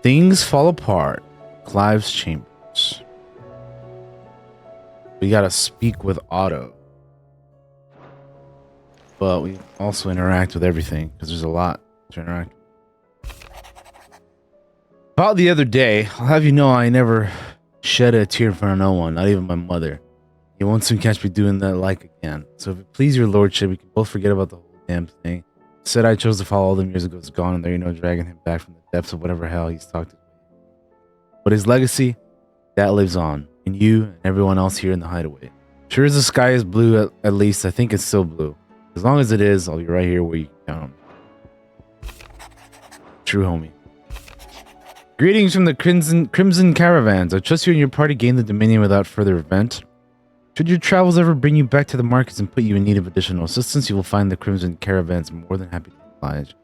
Things fall apart. Clive's chambers. We gotta speak with Otto. But we also interact with everything because there's a lot to interact with. About the other day, I'll have you know I never shed a tear in front of no one, not even my mother. You won't soon catch me doing that like again. So if it please your lordship, we can both forget about the whole damn thing. Said I chose to follow all them years ago is gone, and there you know dragging him back from the depths of whatever hell he's talked to. But his legacy, that lives on, in you and everyone else here in the hideaway. Sure as the sky is blue, at least I think it's still blue. As long as it is, I'll be right here where you can count on me. True homie. Greetings from the Crimson Caravans. I trust you and your party gain the Dominion without further event. Should your travels ever bring you back to the markets and put you in need of additional assistance, you will find the Crimson Caravans more than happy to oblige.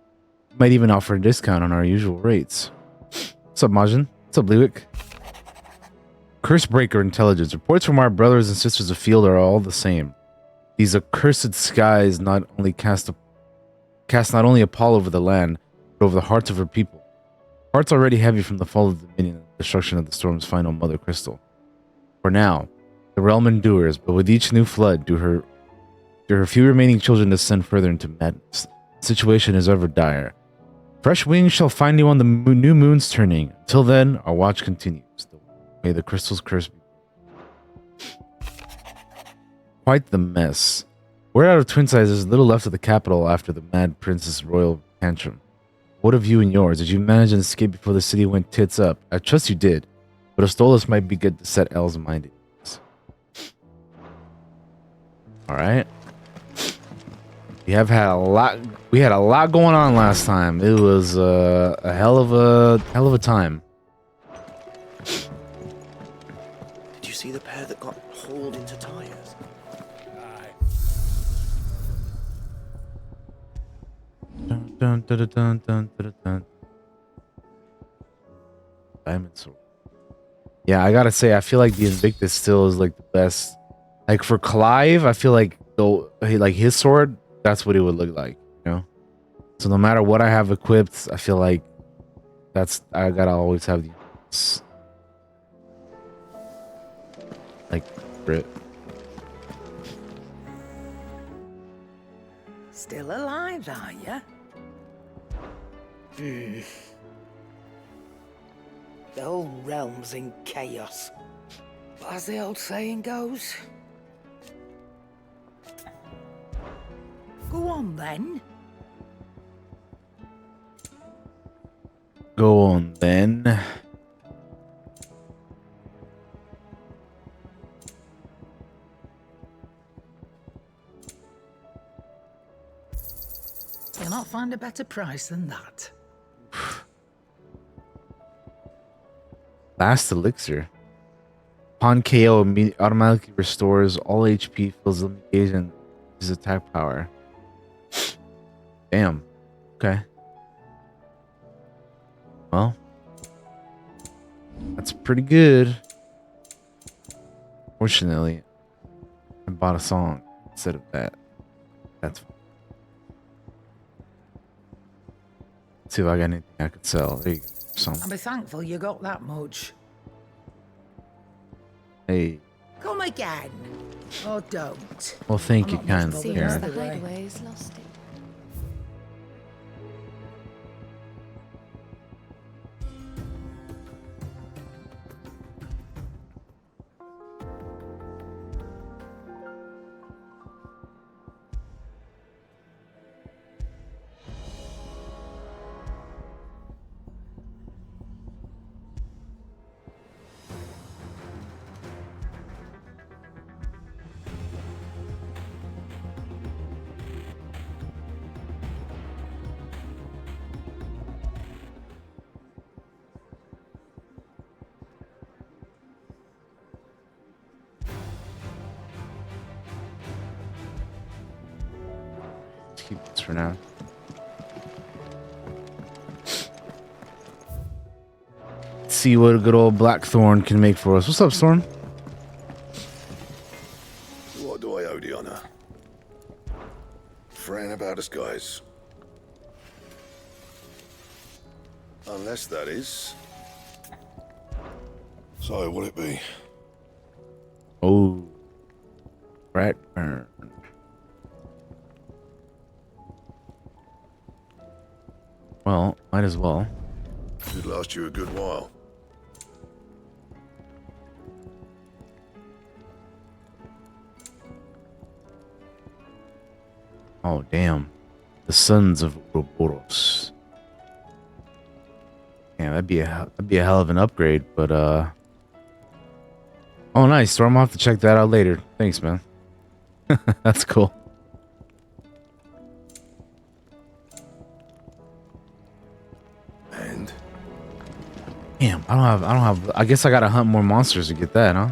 We might even offer a discount on our usual rates. What's up, Majin? What's up, Lewick? Cursebreaker intelligence. Reports from our brothers and sisters afield are all the same. These accursed skies not only cast not only a pall over the land, but over the hearts of her people. Hearts already heavy from the fall of the Dominion and the destruction of the storm's final mother crystal. For now, the realm endures, but with each new flood, do her few remaining children descend further into madness. The situation is ever dire. Fresh wings shall find you on the new moon's turning. Until then, our watch continues. May the crystal's curse be. Quite the mess. We're out of twin sizes, little left of the capital after the mad prince's royal tantrum. What of you and yours? Did you manage an escape before the city went tits up? I trust you did, but Astolos might be good to set L's mind at ease. Alright. We had a lot going on last time. It was a hell of a time. Did you see the pair that got hauled into tires? Dun, dun, dun, dun, dun, dun, dun, dun. Diamond sword. Yeah, I gotta say, I feel like the Invictus still is like the best. Like for Clive, I feel like his sword, that's what it would look like, you know. So no matter what I have equipped, I feel like I gotta always have the like Brit. Still alive, are you? The whole realm's in chaos. But as the old saying goes... Go on, then. Go on, then. You'll not find a better price than that. Last elixir. Upon KO, automatically restores all HP, fills the engaged, and his attack power. Damn. Okay. Well, that's pretty good. Fortunately, I bought a song instead of that. That's fine. Let's see if I got anything I could sell. There you go. I'll be thankful you got that much. Hey. Come again. Or don't. Well, thank you, kind of. Seems Karen. the hideaway's lost it. Keep this for now. Let's see what a good old Blackthorn can make for us. What's up, Storm? What do I owe the honor? Fretting about us, guys. Unless that is So, will it be? Oh, rat burn. Well, might as well. Should last you a good while. Oh, damn. The sons of Ouroboros. Yeah, that'd be a hell of an upgrade, but oh, nice. So I'm gonna have to check that out later. Thanks, man. That's cool. And Damn, I don't have I guess I gotta hunt more monsters to get that, huh?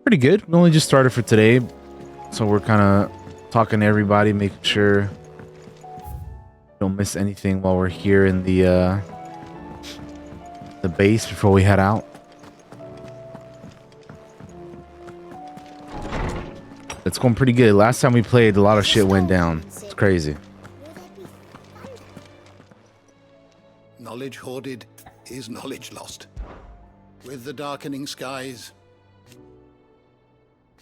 Pretty good. We only just started for today, so we're kind of talking to everybody, making sure don't miss anything while we're here in the base before we head out. It's going pretty good. Last time we played, a lot of shit went down. It's crazy. Knowledge hoarded is knowledge lost. With the darkening skies.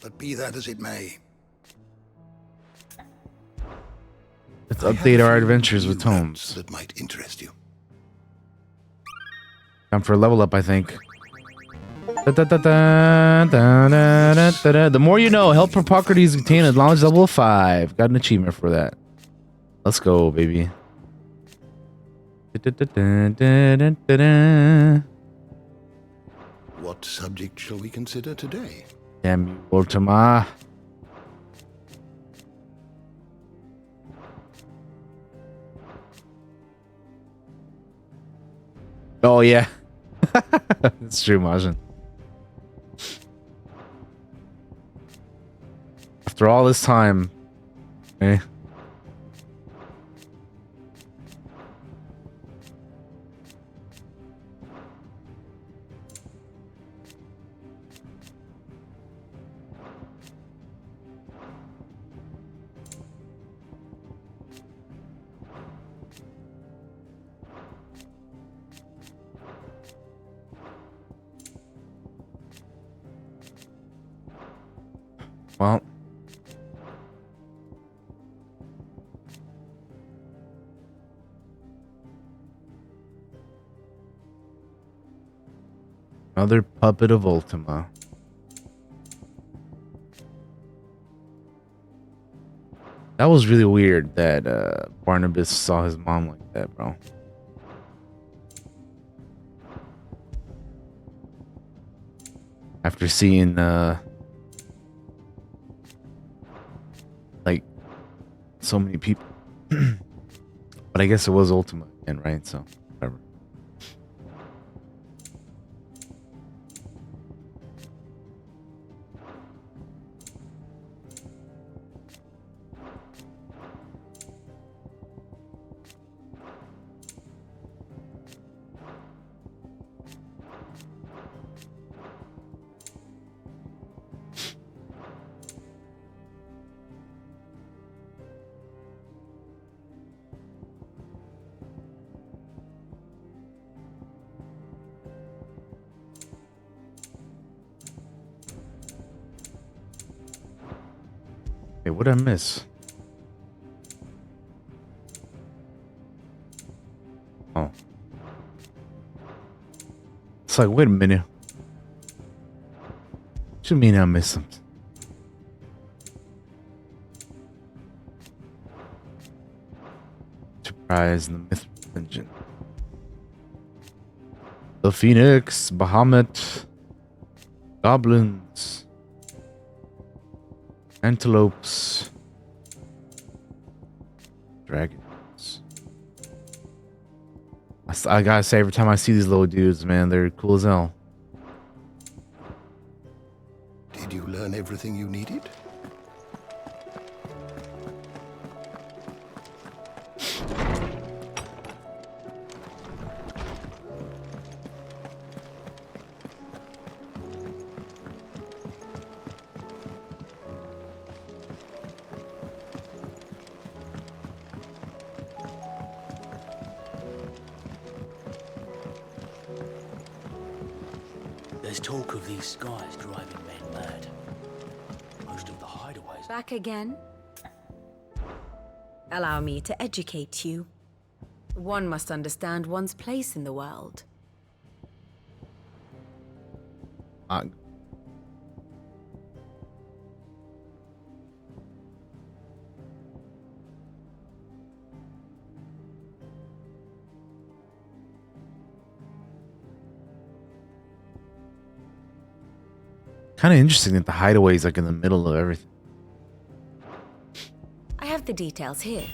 But be that as it may. Let's I have update a our few adventures with new tomes. maps that might interest you. Time for a level up, I think. The more you know. Help Hippocrates obtain a knowledge level of 5. Got an achievement for that. Let's go, baby. What subject shall we consider today? Damn you, Ultima. Oh, yeah. It's true, Majin. After all this time, eh? Well, another puppet of Ultima. That was really weird that Barnabas saw his mom like that, bro. After seeing like so many people. But I guess it was Ultima again, right? So whatever. Hey, what did I miss? Oh. It's like, wait a minute. What you mean I missed something? Surprise in the Myth Dungeon. The Phoenix, Bahamut, Goblins, Antelopes, Dragons. I gotta say, every time I see these little dudes, man, they're cool as hell. Did you learn everything you needed? There's talk of these skies driving men mad. Most of the hideaways... Back again? Allow me to educate you. One must understand one's place in the world. Kind of interesting that the hideaway is like in the middle of everything. I have the details here.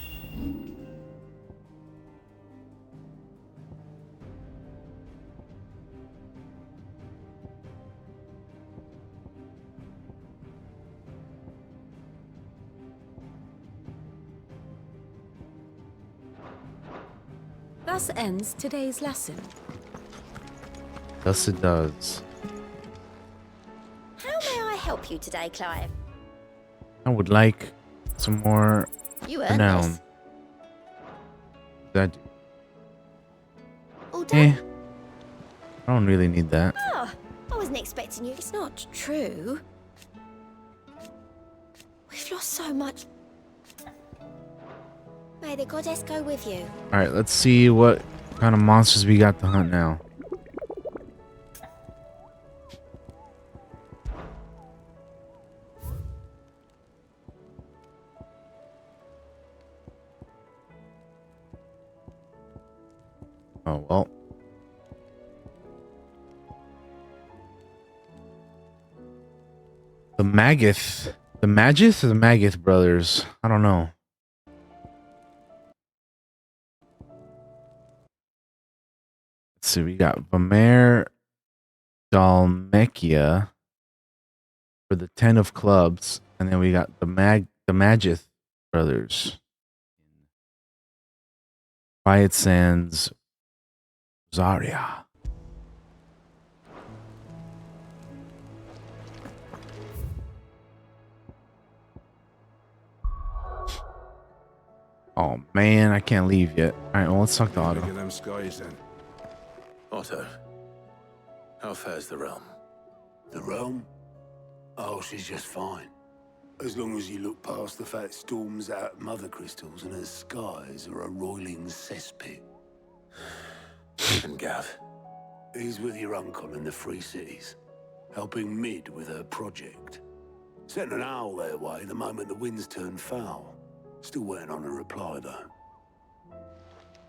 Thus ends today's lesson. Thus it does. How may I help you today, Clive? I would like some more You earned renown. this. That All done. I don't really need that. Oh, I wasn't expecting you. It's not true. We've lost so much. May the goddess go with you. All right, let's see what kind of monsters we got to hunt now. Oh, well. The Magath or the Magath brothers? I don't know. Let's see, we got Vamer Dalmekia for the 10 of clubs, and then we got the Magath brothers. Quiet Sands, Zarya. Oh man, I can't leave yet. All right, well, let's talk to Look Otto. at them skies then. Otto, how fares the realm? The realm? Oh, she's just fine. As long as you look past the fat storms out mother crystals and her skies are a roiling cesspit. And Gav? He's with your uncle in the Free Cities, helping Mid with her project. Sent an owl their way the moment the winds turned foul. Still waiting on a reply, though.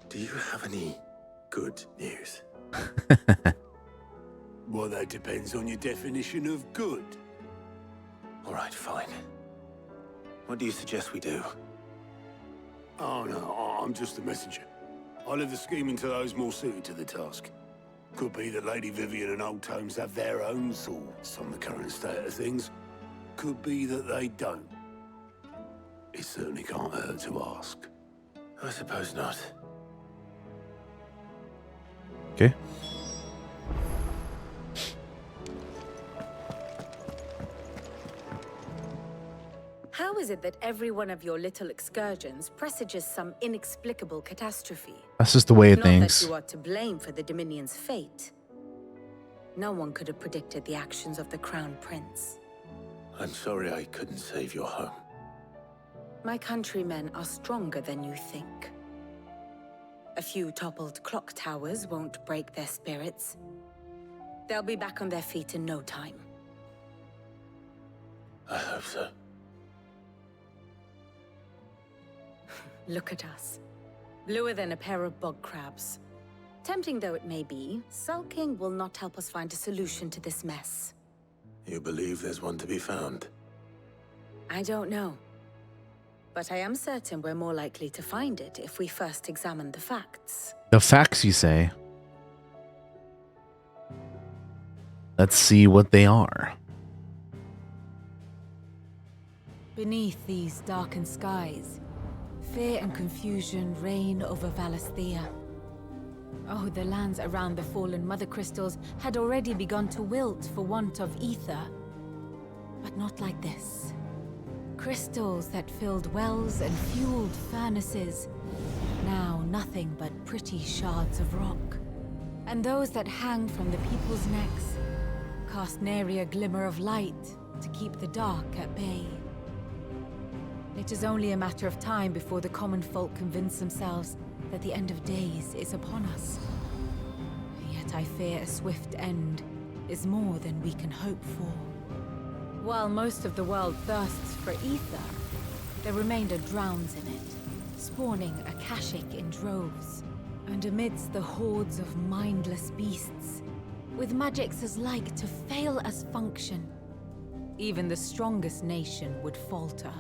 Do you have any good news? Well, that depends on your definition of good. All right, fine. What do you suggest we do? Oh, no, I'm just a messenger. I leave the scheming to those more suited to the task. Could be that Lady Vivian and Old Tomes have their own thoughts on the current state of things. Could be that they don't. It certainly can't hurt to ask. I suppose not. Okay. How is it that every one of your little excursions presages some inexplicable catastrophe? That's just the way of Not things. that you are to blame for the Dominion's fate. No one could have predicted the actions of the Crown Prince. I'm sorry I couldn't save your home. My countrymen are stronger than you think. A few toppled clock towers won't break their spirits. They'll be back on their feet in no time. I hope so. Look at us. Bluer than a pair of bog crabs. Tempting though it may be, sulking will not help us find a solution to this mess. You believe there's one to be found? I don't know. But I am certain we're more likely to find it if we first examine the facts. The facts, you say? Let's see what they are. Beneath these darkened skies, fear and confusion reign over Valisthea. Oh, the lands around the fallen mother crystals had already begun to wilt for want of ether. But not like this. Crystals that filled wells and fueled furnaces, now nothing but pretty shards of rock. And those that hang from the people's necks, cast nary a glimmer of light to keep the dark at bay. It is only a matter of time before the common folk convince themselves that the end of days is upon us. Yet I fear a swift end is more than we can hope for. While most of the world thirsts for ether, the remainder drowns in it, spawning Akashic in droves. And amidst the hordes of mindless beasts, with magics as like to fail as function, even the strongest nation would falter.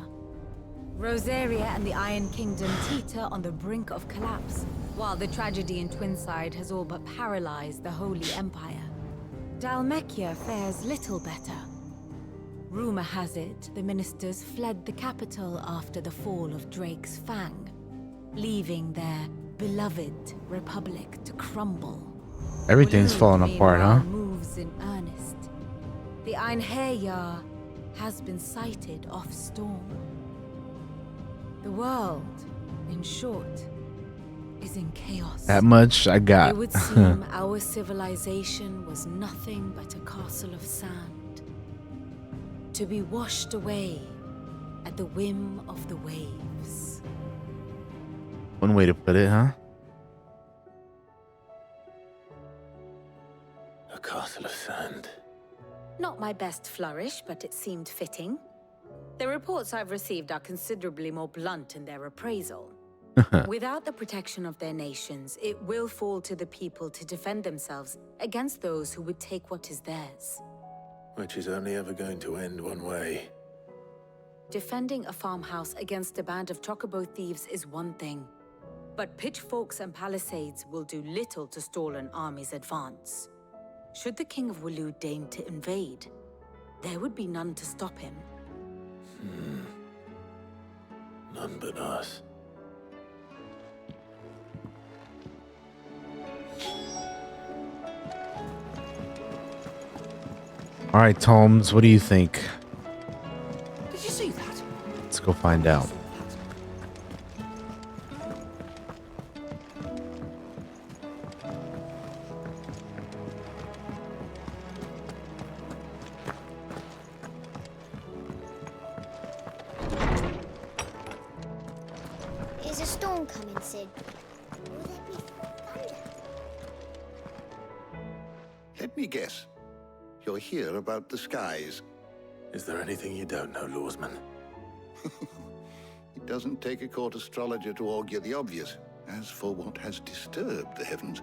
Rosaria and the Iron Kingdom teeter on the brink of collapse, while the tragedy in Twinside has all but paralyzed the Holy Empire. Dhalmekia fares little better. Rumor has it the ministers fled the capital after the fall of Drake's Fang, leaving their beloved republic to crumble. Everything's falling apart, huh? Moves in earnest. The Einherjar has been sighted off storm. The world, in short, is in chaos. That much I got. It would seem our civilization was nothing but a castle of sand, to be washed away at the whim of the waves. One way to put it, huh? A castle of sand. Not my best flourish, but it seemed fitting. The reports I've received are considerably more blunt in their appraisal. Without the protection of their nations, it will fall to the people to defend themselves against those who would take what is theirs. Which is only ever going to end one way. Defending a farmhouse against a band of chocobo thieves is one thing, but pitchforks and palisades will do little to stall an army's advance. Should the King of Wulu deign to invade, there would be none to stop him. None but us. All right, Tomes, what do you think? Did you see that? Let's go find out. Is a storm coming, Sid? Will there be thunder? Let me guess. You're here about the skies. Is there anything you don't know, Lawsman? It doesn't take a court astrologer to augur the obvious. As for what has disturbed the heavens,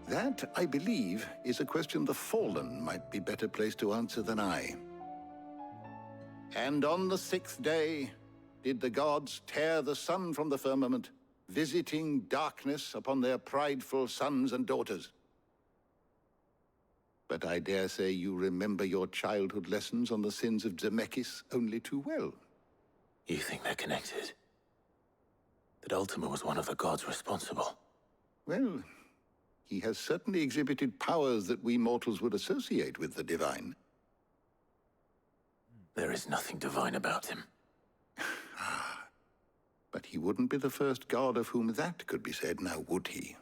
that, I believe, is a question the Fallen might be better placed to answer than I. And on the 6th day did the gods tear the sun from the firmament, visiting darkness upon their prideful sons and daughters. But I dare say you remember your childhood lessons on the sins of Zemeckis only too well. You think they're connected? That Ultima was one of the gods responsible? Well, he has certainly exhibited powers that we mortals would associate with the divine. There is nothing divine about him. But he wouldn't be the first god of whom that could be said, now would he?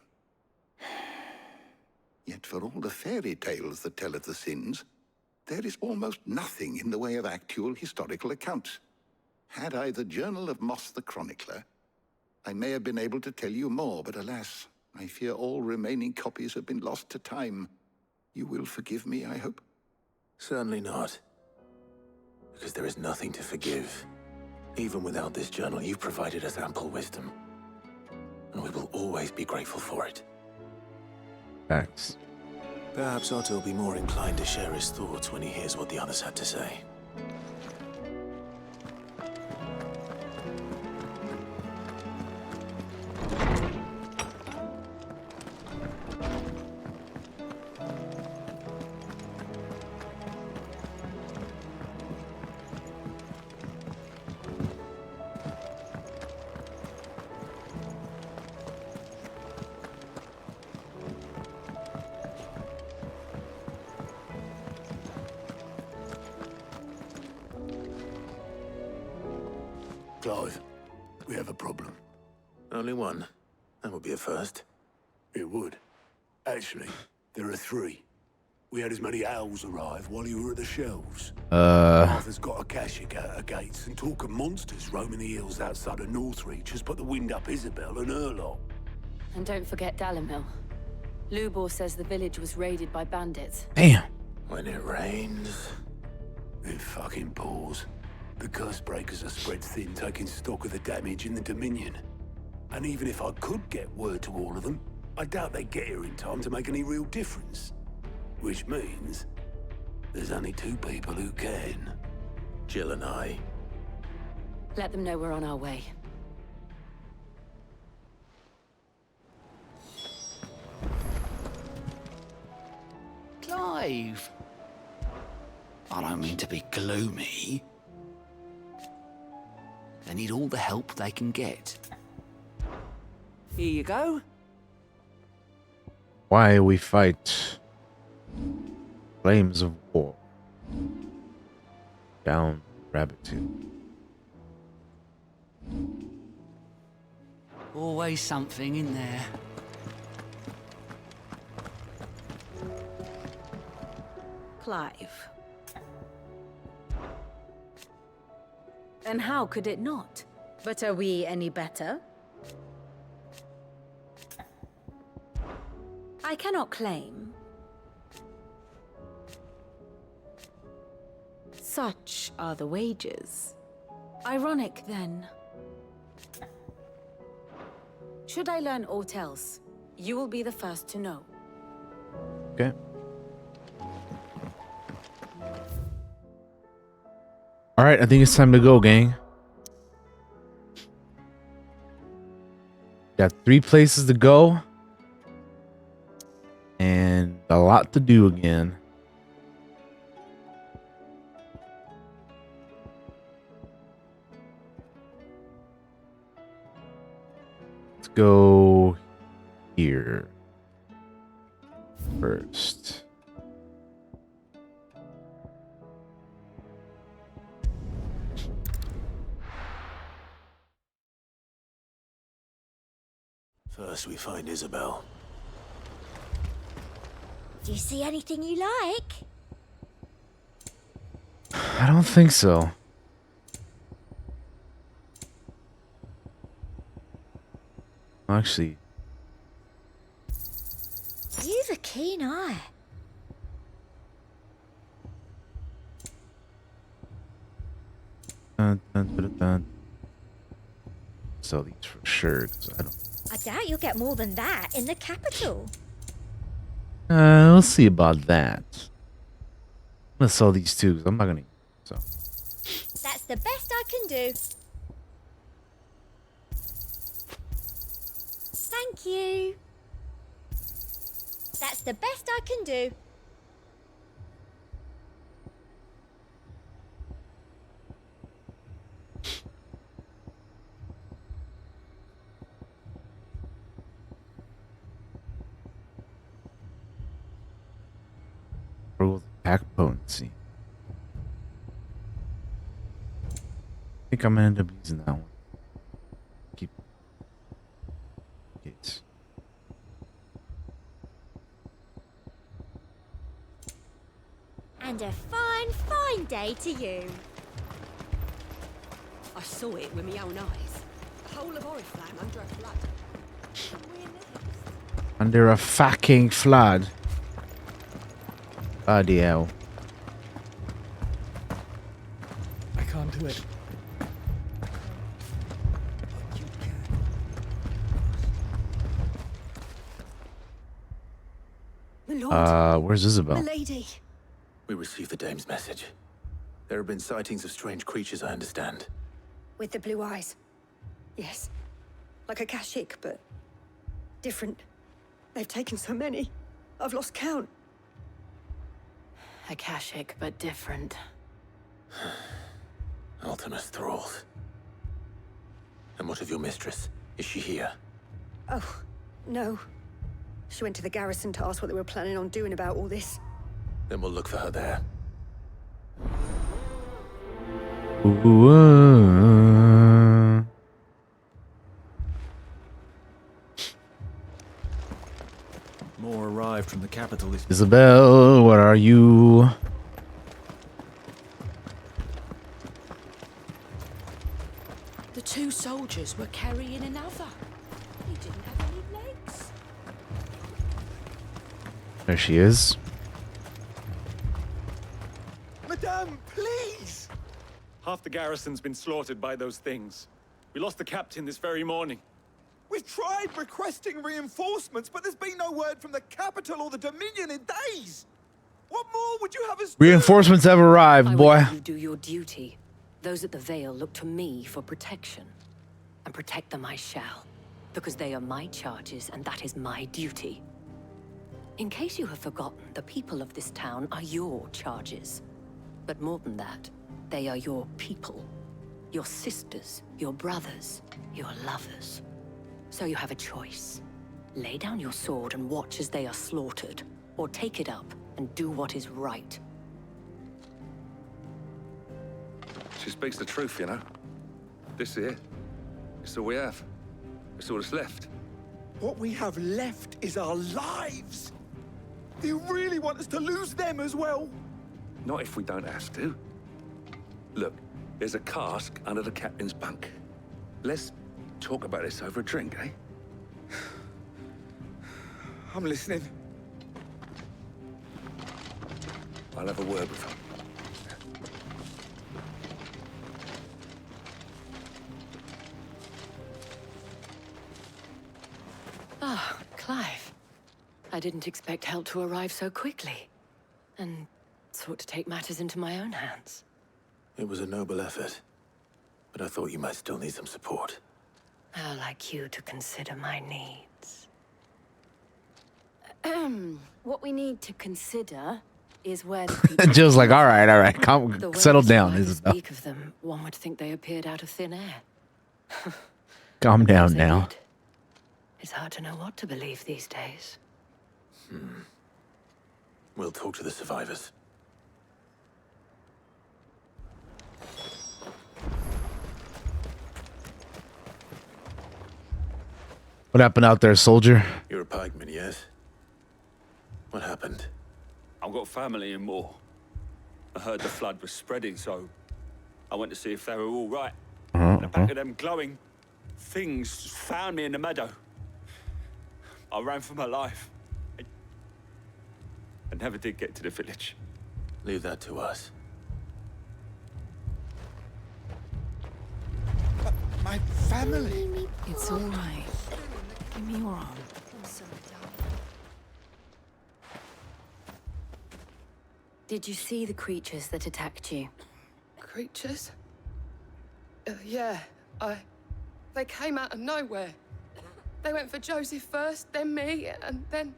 Yet for all the fairy tales that tell of the sins, there is almost nothing in the way of actual historical accounts. Had I the Journal of Moss the Chronicler, I may have been able to tell you more, but alas, I fear all remaining copies have been lost to time. You will forgive me, I hope? Certainly not. Because there is nothing to forgive. Even without this journal, you've provided us ample wisdom. And we will always be grateful for it. Facts. Perhaps Otto will be more inclined to share his thoughts when he hears what the others had to say. Clive, we have a problem. Only one. That would be a first. It would. Actually, there are three. We had as many owls arrive while you were at the shelves. Uh, Arthur's got a Akashic out of gates, and talk of monsters roaming the hills outside of Northreach has put the wind up Isabel and her lot. And don't forget Dalimil. Lubor says the village was raided by bandits. damn. When it rains. It fucking pours. The curse breakers are spread thin, taking stock of the damage in the Dominion. And even if I could get word to all of them, I doubt they'd get here in time to make any real difference. Which means there's only 2 people who can. Jill and I. Let them know we're on our way. Clive! I don't mean to be gloomy. They need all the help they can get. Here you go. Why we fight flames of war down rabbit hill. Always something in there. Clive. And how could it not? But are we any better? I cannot claim. Such are the wages. Ironic, then. Should I learn aught else, you will be the first to know. Okay. All right, I think it's time to go, gang. Got 3 places to go. And a lot to do again. Let's go here first. First we find Isabel. Do you see anything you like? I don't think so. Actually, You've a keen eye. dun, dun, dun, dun. Sell these for sure, because I don't. I doubt you'll get more than that in the capital. We'll see about that. I'm gonna sell these too, because I'm not gonna. So. That's the best I can do. Thank you. That's the best I can do. Roll the pack potency. I think I'm gonna end up using that one. Keep. Gates. And a fine, fine day to you. I saw it with my own eyes. The whole of Oriflamme under a flood. Under a fucking flood. Bloody hell. I can't do it. My lord, Where's Isabel? my lady. We received the dame's message. There have been sightings of strange creatures, I understand. With the blue eyes. Yes. Like a Akashic, but different. They've taken so many. I've lost count. Akashic, but different. Ultimus thralls. And what of your mistress? Is she here? Oh, no. She went to the garrison to ask what they were planning on doing about all this. Then we'll look for her there. Ooh, More arrived from the capital is... Isabel, where are you? The two soldiers were carrying another. He didn't have any legs. There she is. Madame, please! Half the garrison's been slaughtered by those things. We lost the captain this very morning. We've tried requesting reinforcements, but there's been no word from the capital or the Dominion in days. What more would you have us do? Reinforcements have arrived, boy. You do your duty. Those at the Vale look to me for protection. And protect them I shall. Because they are my charges, and that is my duty. In case you have forgotten, the people of this town are your charges. But more than that, they are your people. Your sisters, your brothers, your lovers. So you have a choice. Lay down your sword and watch as they are slaughtered, or take it up and do what is right. She speaks the truth, you know. This here, it's all we have. It's all that's left. What we have left is our lives. Do you really want us to lose them as well? Not if we don't have to. Look, there's a cask under the captain's bunk. Let's talk about this over a drink, eh? I'm listening. I'll have a word with her. Ah, Clive. I didn't expect help to arrive so quickly. And sought to take matters into my own hands. It was a noble effort, but I thought you might still need some support. How like you to consider my needs. What we need to consider is where the Jill's like, all right, calm, settle down, Isabel. Speak of them, one would think they appeared out of thin air. Calm down now. It's hard to know what to believe these days. We'll talk to the survivors. What happened out there, soldier? You're a pikeman, yes? What happened? I've got family in Moor. I heard the flood was spreading, so I went to see if they were all right. And the back of them glowing things found me in the meadow. I ran for my life. I never did get to the village. Leave that to us. My family. It's all right. Give me your arm. I'm sorry, darling. Did you see the creatures that attacked you? Creatures? Yeah, They came out of nowhere. They went for Joseph first, then me, and then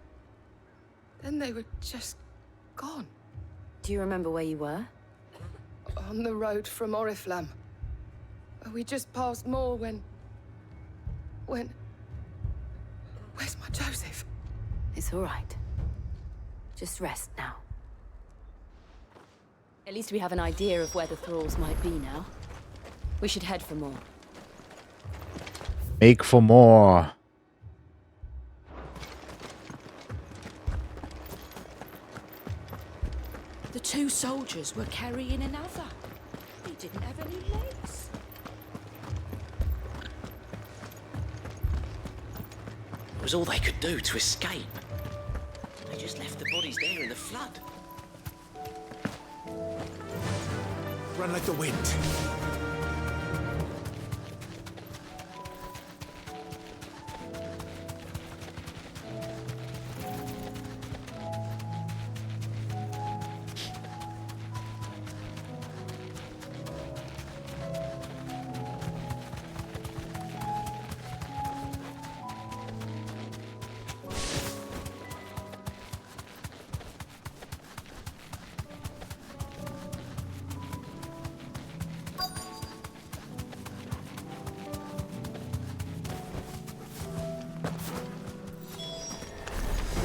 they were just gone. Do you remember where you were? On the road from Oriflamme. We just passed Moor when... Where's my Joseph? It's all right. Just rest now. At least we have an idea of where the thralls might be now. We should head for more. Make for more. The two soldiers were carrying another. He didn't have any legs. It was all they could do to escape. They just left the bodies there in the flood. Run like the wind.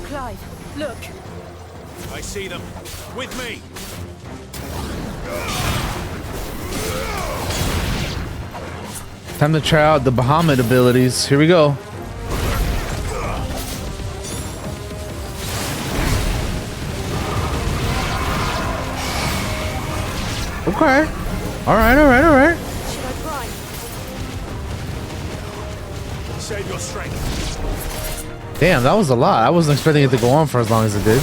Clive, look! I see them. With me! Time to try out the Bahamut abilities. Here we go. Okay. All right, all right, all right. Should I try? Save your strength. Damn, that was a lot. I wasn't expecting it to go on for as long as it did.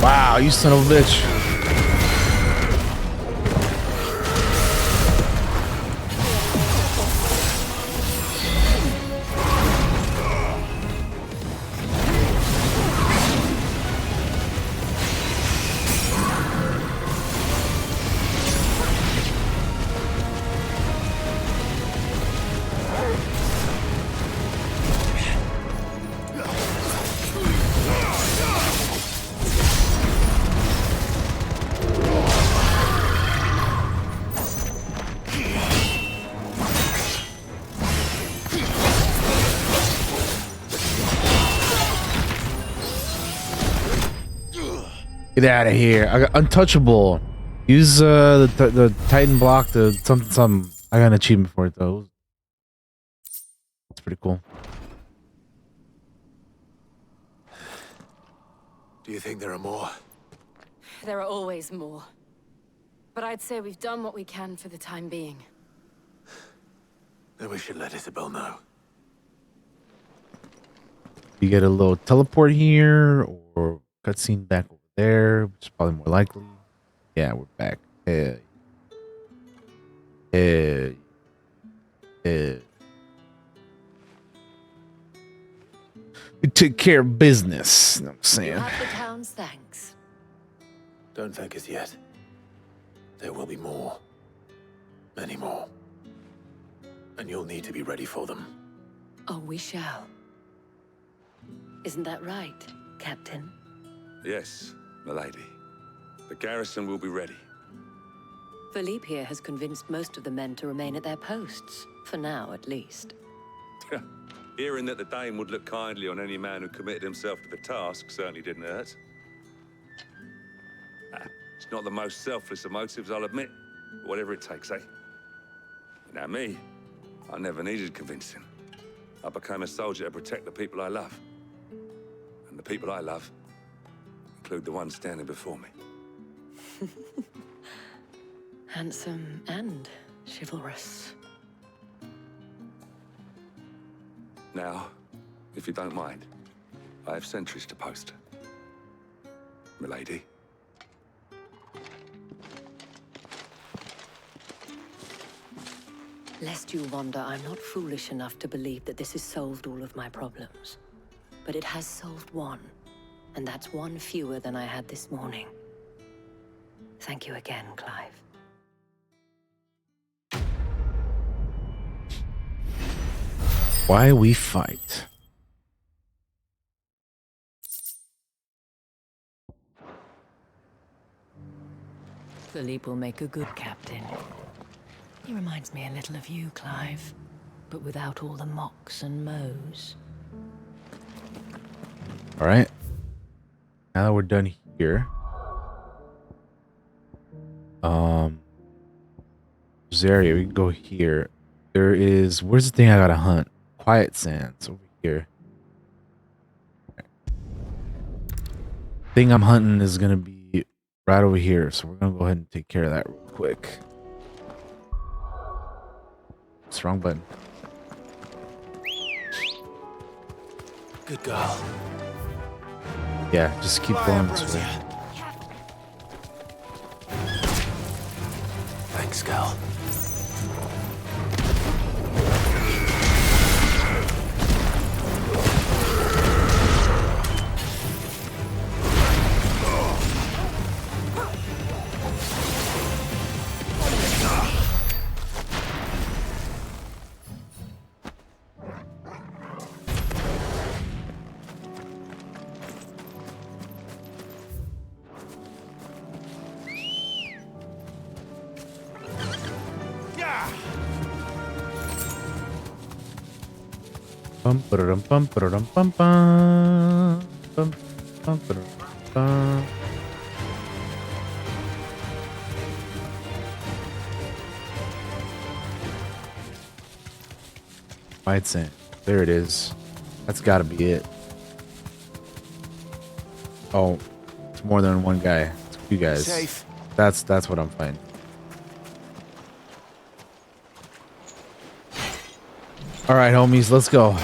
Wow, you son of a bitch. Get out of here. I got untouchable. Use the Titan block to something. I got an achievement for it though. It's pretty cool. Do you think there are more? There are always more. But I'd say we've done what we can for the time being. Then we should let Isabel know. You get a little teleport here or cutscene back over there, which is probably more likely. Yeah, we're back. We took care of business. You know what I'm saying? You have the town's thanks. Don't thank us yet. There will be more. Many more. And you'll need to be ready for them. Oh, we shall. Isn't that right, Captain? Yes, milady. The garrison will be ready. Philippe here has convinced most of the men to remain at their posts. For now, at least. Hearing that the Dane would look kindly on any man who committed himself to the task certainly didn't hurt. It's not the most selfless of motives, I'll admit. But whatever it takes, eh? Now me, I never needed convincing. I became a soldier to protect the people I love. And the people I love include the ones standing before me. Handsome and chivalrous. Now, if you don't mind, I have sentries to post. Milady. Lest you wonder, I'm not foolish enough to believe that this has solved all of my problems. But it has solved one, and that's one fewer than I had this morning. Thank you again, Clive. Why we fight. Philippe will make a good captain. He reminds me a little of you, Clive, but without all the mocks and mows. All right. Now that we're done here, Zaria, we can go here. There is, where's the thing I gotta hunt? Quiet Sands over here. Thing I'm hunting is gonna be right over here, so we're gonna go ahead and take care of that real quick. It's wrong button. Good girl. Yeah, just keep going this way. Thanks, girl. Bum, ba-da-dum, bum, ba-da-dum, bum, bum. Bum, bum, ba-da-dum, bum. White sand. There it is. That's got to be it. Oh, it's more than one guy. It's two guys. Safe. That's what I'm finding. All right, homies, let's go.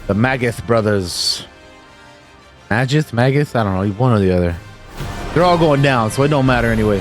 The Magath brothers. Magath? I don't know. One or the other. They're all going down, so it don't matter anyway.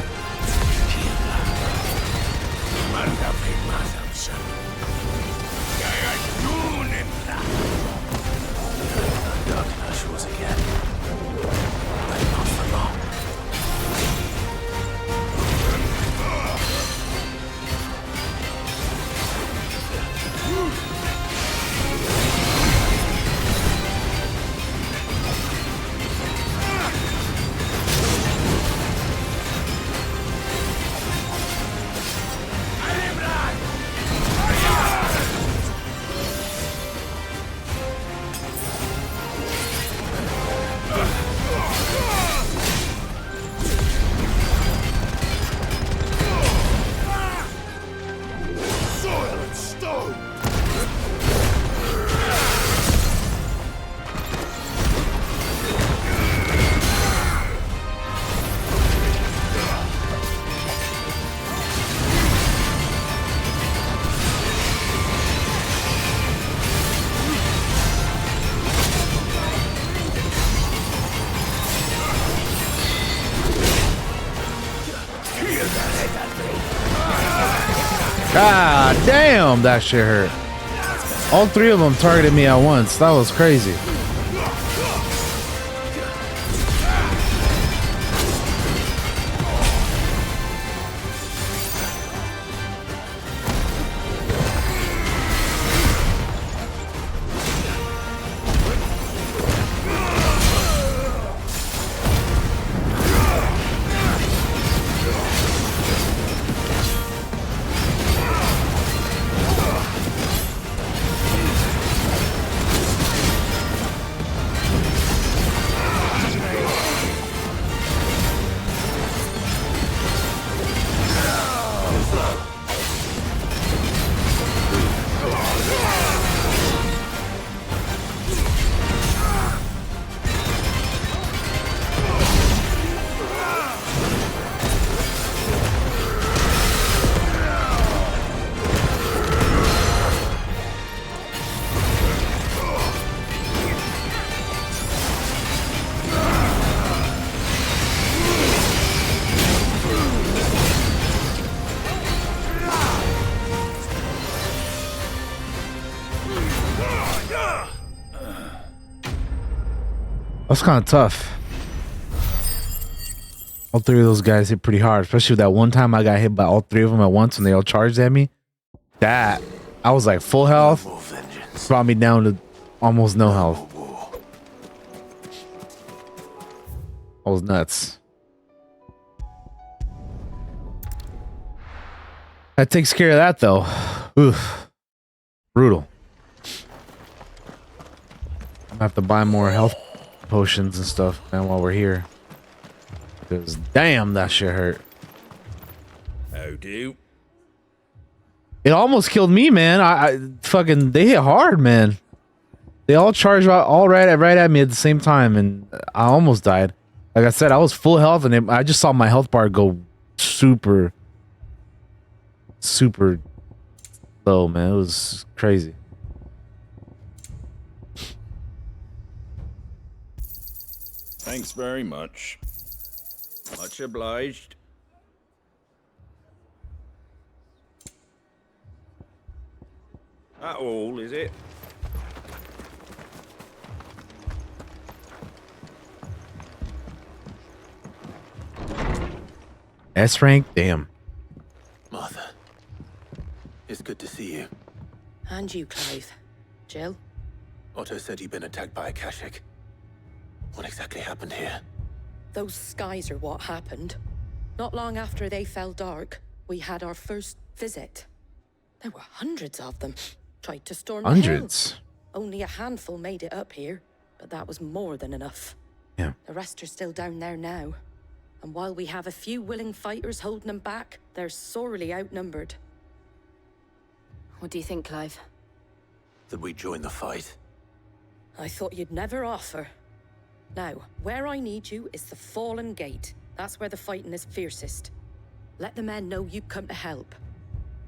God damn, that shit hurt. All three of them targeted me at once. That was crazy. That's kind of tough. All three of those guys hit pretty hard, especially that one time I got hit by all three of them at once and they all charged at me. That, I was like full health, brought me down to almost no health. I was nuts. That takes care of that though. Oof. Brutal. I'm gonna have to buy more health potions and stuff, man, while we're here. Because damn, that shit hurt. How do? It almost killed me, man. I fucking, they hit hard, man. They all charged right at me at the same time, and I almost died. Like I said, I was full health, and I just saw my health bar go super low, man. It was crazy. Thanks very much. Much obliged. That all, is it? S rank? Damn. Martha, it's good to see you. And you, Clive. Jill? Otto said you'd been attacked by a Kashik. What exactly happened here? Those skies are what happened. Not long after they fell dark, we had our first visit. There were hundreds of them. Tried to storm the Hundreds. hill. Only a handful made it up here, but that was more than enough. Yeah. The rest are still down there now. And while we have a few willing fighters holding them back, they're sorely outnumbered. What do you think, Clive? That we join the fight? I thought you'd never offer. Now, where I need you is the Fallen Gate. That's where the fighting is fiercest. Let the men know you come to help.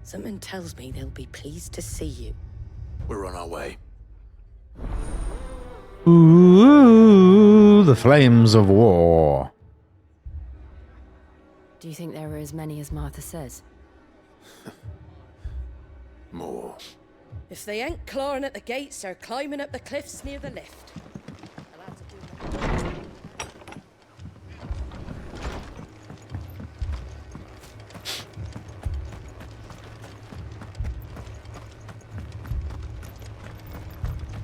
Something tells me they'll be pleased to see you. We're on our way. Ooh, the flames of war. Do you think there are as many as Martha says? More. If they ain't clawing at the gates, they're climbing up the cliffs near the lift.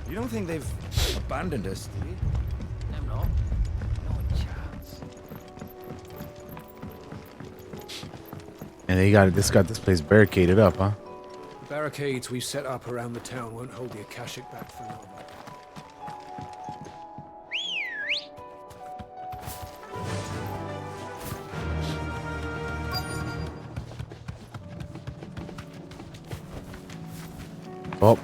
You don't think they've abandoned us, do you? No, no. No chance. And they got this place barricaded up, huh? The barricades we've set up around the town won't hold the Akashic back for long. Oh.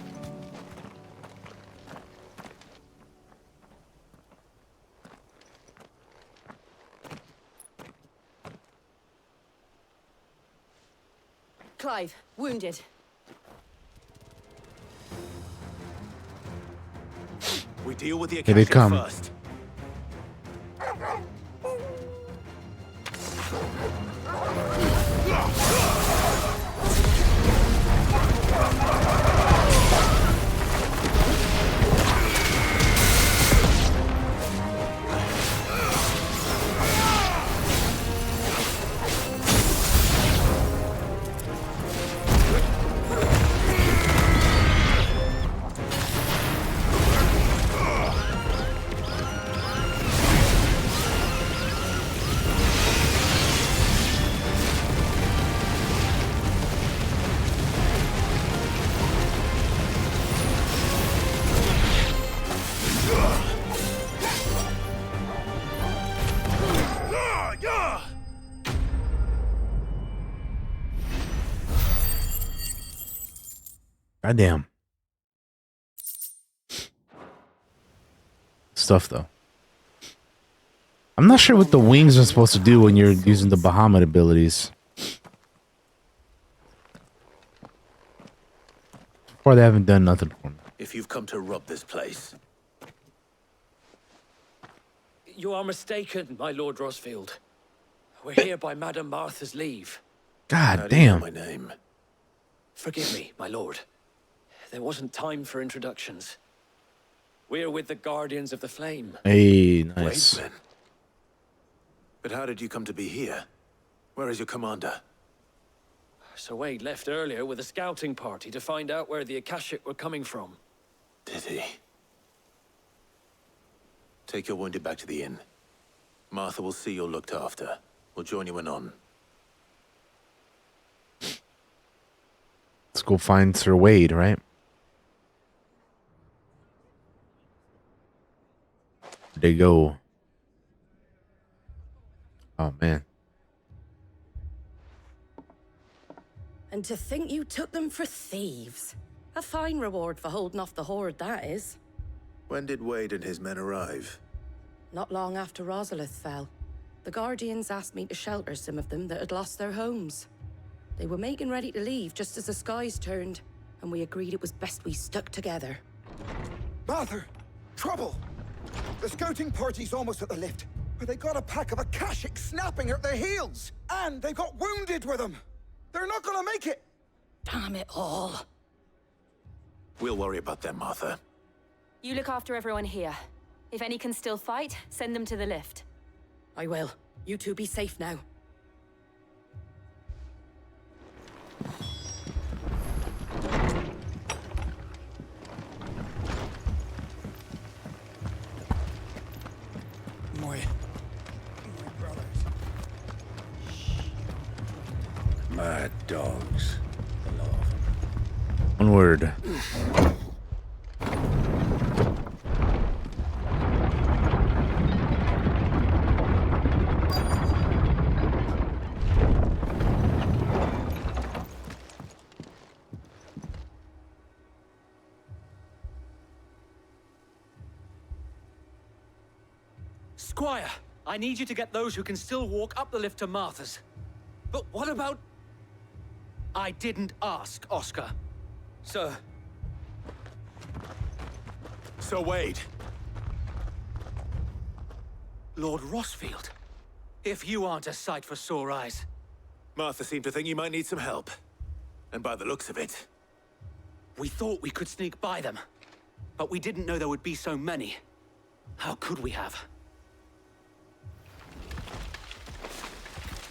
Clive, wounded. We deal with the Here they Akashic come. first. Goddamn. Stuff though. I'm not sure what the wings are supposed to do when you're using the Bahamut abilities. Or they haven't done nothing for me. If you've come to rob this place, You are mistaken, my Lord Rosfield. We're here by Madame Martha's leave. God how do you know damn. my name? Forgive me, my lord. There wasn't time for introductions. We're with the Guardians of the Flame. Hey, nice. Wait, but how did you come to be here? Where is your commander? Sir Wade left earlier with a scouting party to find out where the Akashic were coming from. Did he? Take your wounded back to the inn. Martha will see you're looked after. We'll join you anon. Let's go find Sir Wade, right? Where'd they go? Oh, man. And to think you took them for thieves. A fine reward for holding off the horde, that is. When did Wade and his men arrive? Not long after Rosalith fell. The Guardians asked me to shelter some of them that had lost their homes. They were making ready to leave just as the skies turned, and we agreed it was best we stuck together. Martha! Trouble! The scouting party's almost at the lift, but they got a pack of Akashic snapping at their heels! And they've got wounded with them! They're not gonna make it! Damn it all. We'll worry about them, Martha. You look after everyone here. If any can still fight, send them to the lift. I will. You two be safe now. My brothers. Mad dogs. The lot of them. Onward. Squire, I need you to get those who can still walk up the lift to Martha's. But what about... I didn't ask, Oscar. Sir. Sir Wade. Lord Rossfield. If you aren't a sight for sore eyes. Martha seemed to think you might need some help. And by the looks of it... We thought we could sneak by them. But we didn't know there would be so many. How could we have?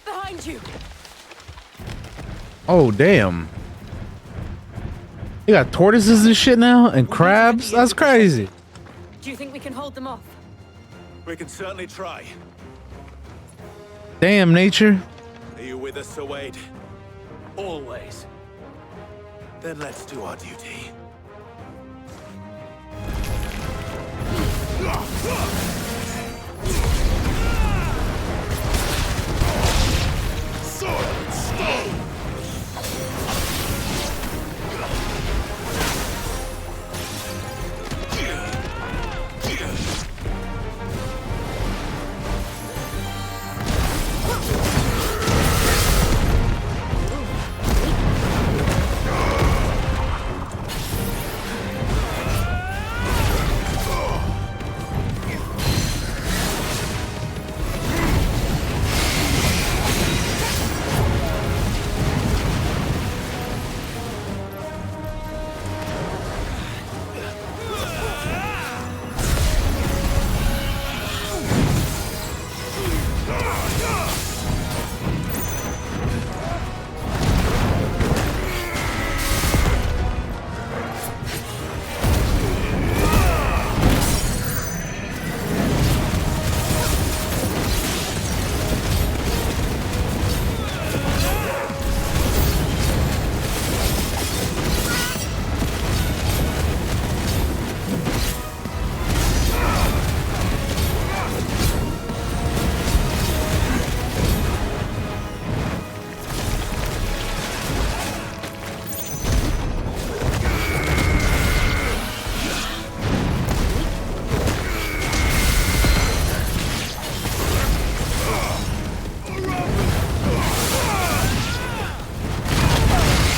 Behind you! Oh, damn. You got tortoises and shit now? And crabs? That's crazy. Do you think we can hold them off? We can certainly try. Damn, nature. Are you with us, Sir Wade? Always. Then let's do our duty. Sword and stone!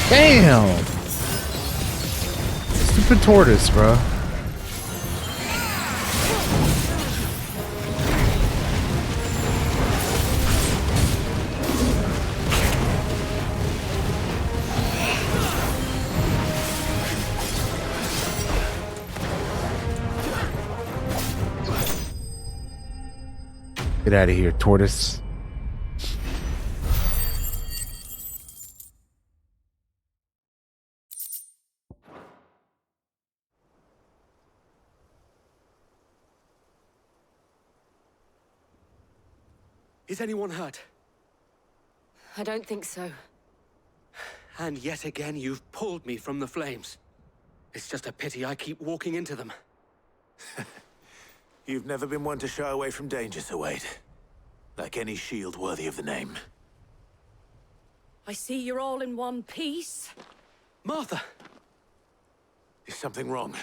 Damn! Stupid tortoise, bro. Get out of here, tortoise. Is anyone hurt? I don't think so. And yet again, you've pulled me from the flames. It's just a pity I keep walking into them. You've never been one to shy away from danger, Sir Wade. Like any shield worthy of the name. I see you're all in one piece. Martha! Is something wrong?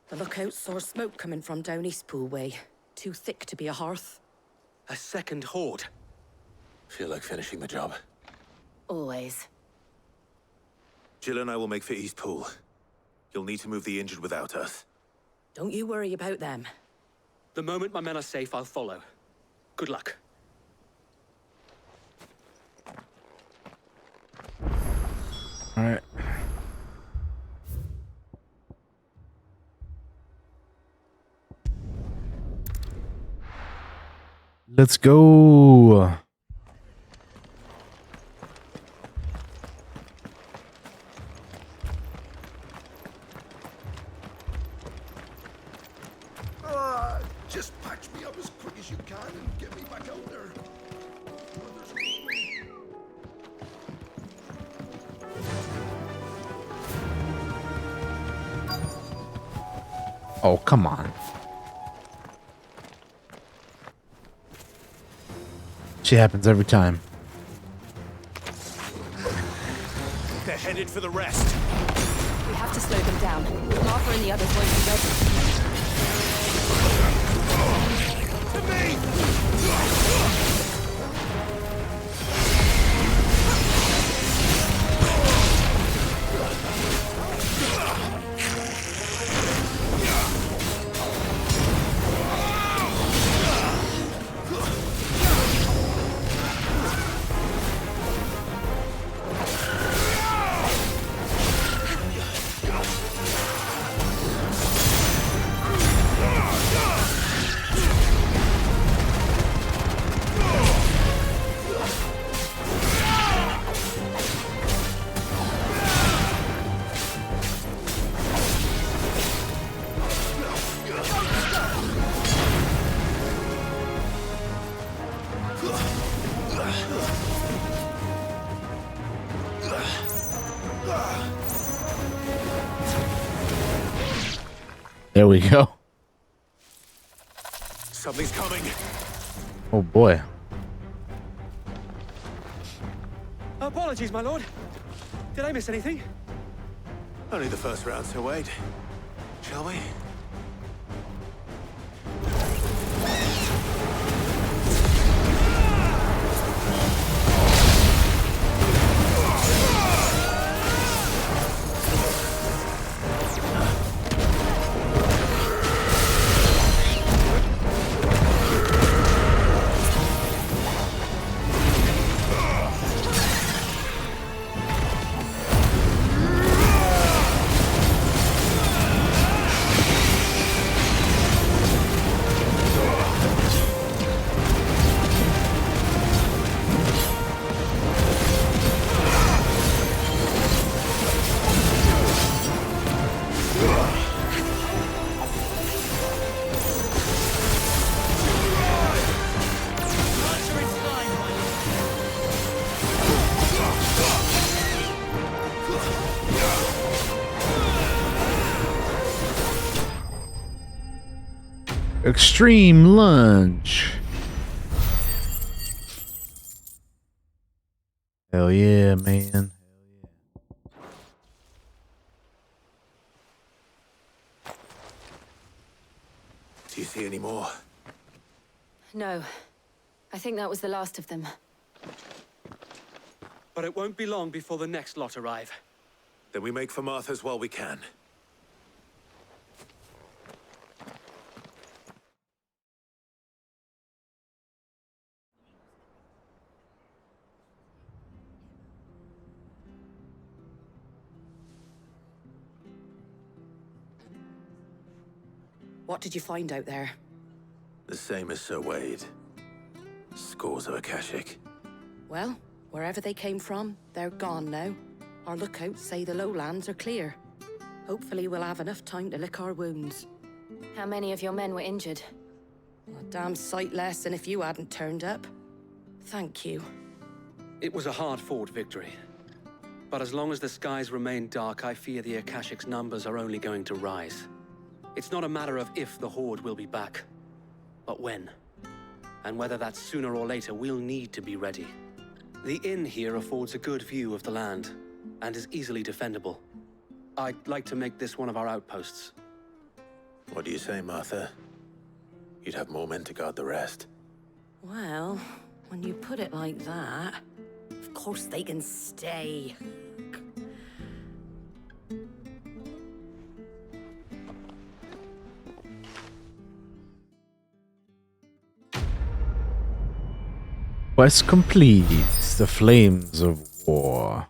The lookout saw smoke coming from down Eastpool way. Too thick to be a hearth. A second horde. Feel like finishing the job. Always. Jill and I will make for Eastpool. You'll need to move the injured without us. Don't you worry about them. The moment my men are safe, I'll follow. Good luck. All right. Let's go. Just patch me up as quick as you can and get me back out there. Oh, come on. Shit happens every time. They're headed for the rest. We have to slow them down. Martha and the others won't be ready. To me! There we go. Something's coming. Oh boy. Apologies, my lord. Did I miss anything? Only the first round, so wait. Shall we? Extreme lunge. Hell yeah, man. Do you see any more? No. I think that was the last of them. But it won't be long before the next lot arrive. Then we make for Martha's while we can. What did you find out there? The same as Sir Wade. Scores of Akashic. Well, wherever they came from, they're gone now. Our lookouts say the lowlands are clear. Hopefully we'll have enough time to lick our wounds. How many of your men were injured? A damn sight less than if you hadn't turned up. Thank you. It was a hard-fought victory. But as long as the skies remain dark, I fear the Akashic's numbers are only going to rise. It's not a matter of if the Horde will be back, but when. And whether that's sooner or later, we'll need to be ready. The inn here affords a good view of the land, and is easily defendable. I'd like to make this one of our outposts. What do you say, Martha? You'd have more men to guard the rest. Well, when you put it like that, of course they can stay. Quest complete. The Flames of War.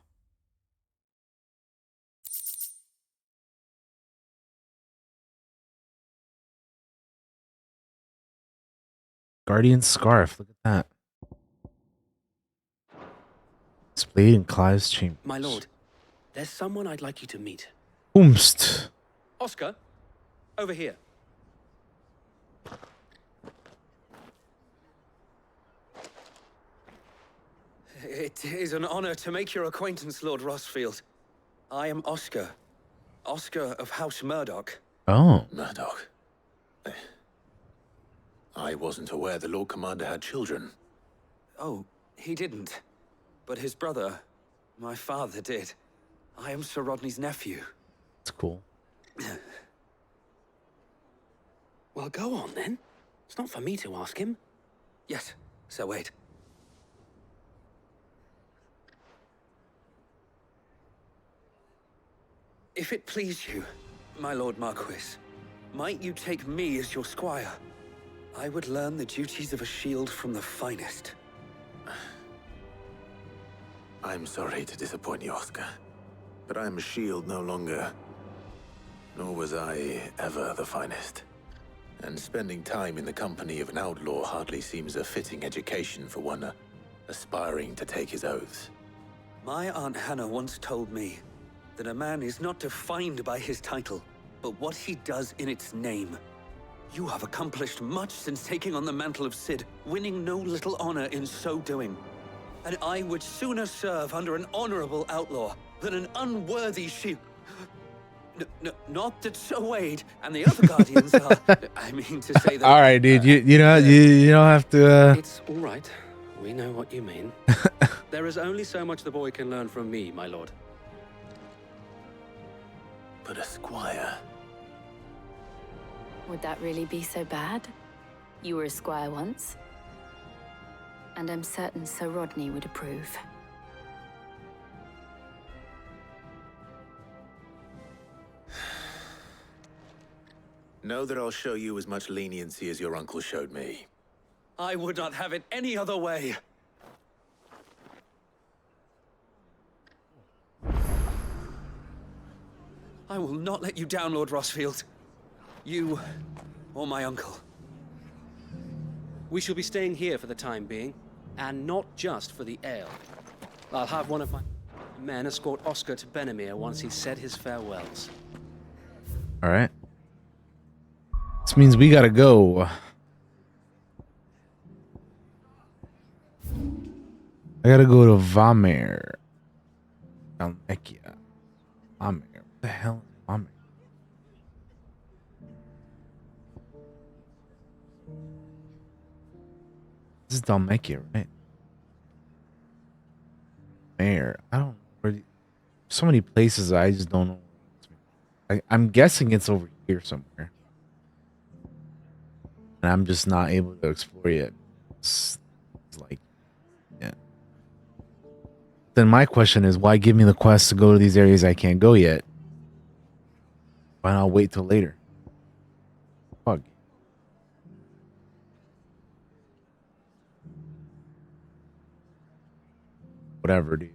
Guardian Scarf. Look at that. Displayed in Clive's chamber. My lord, there's someone I'd like you to meet. Oomst. Oscar, over here. It is an honor to make your acquaintance, Lord Rossfield. I am Oscar. Oscar of House Murdoch. Oh. Murdoch. I wasn't aware the Lord Commander had children. Oh, he didn't. But his brother, my father, did. I am Sir Rodney's nephew. That's cool. Well, go on then. It's not for me to ask him. Yes, Sir Wade. If it please you, my Lord Marquis, might you take me as your squire? I would learn the duties of a shield from the finest. I'm sorry to disappoint you, Oscar, but I am a shield no longer. Nor was I ever the finest. And spending time in the company of an outlaw hardly seems a fitting education for one aspiring to take his oaths. My Aunt Hannah once told me that a man is not defined by his title, but what he does in its name. You have accomplished much since taking on the mantle of Cid, winning no little honor in so doing. And I would sooner serve under an honorable outlaw than an unworthy shield. Not that Sir Wade and the other guardians are. I mean to say that. All right, dude. You don't have to. It's all right. We know what you mean. There is only so much the boy can learn from me, my lord. But a squire. Would that really be so bad? You were a squire once. And I'm certain Sir Rodney would approve. Know that I'll show you as much leniency as your uncle showed me. I would not have it any other way. I will not let you down, Lord Rossfield. You or my uncle. We shall be staying here for the time being, and not just for the ale. I'll have one of my men escort Oscar to Benimir once he's said his farewells. All right. This means we gotta go. I gotta go to Vamer. Dalmekia. Vamer. What the hell is Vamer? This is Dalmekia, right? Vamer. I don't know where so many places I just don't know. I'm guessing it's over here somewhere. And I'm just not able to explore yet. It's like, yeah. Then my question is, why give me the quest to go to these areas I can't go yet? Why not wait till later? Fuck. Whatever, dude.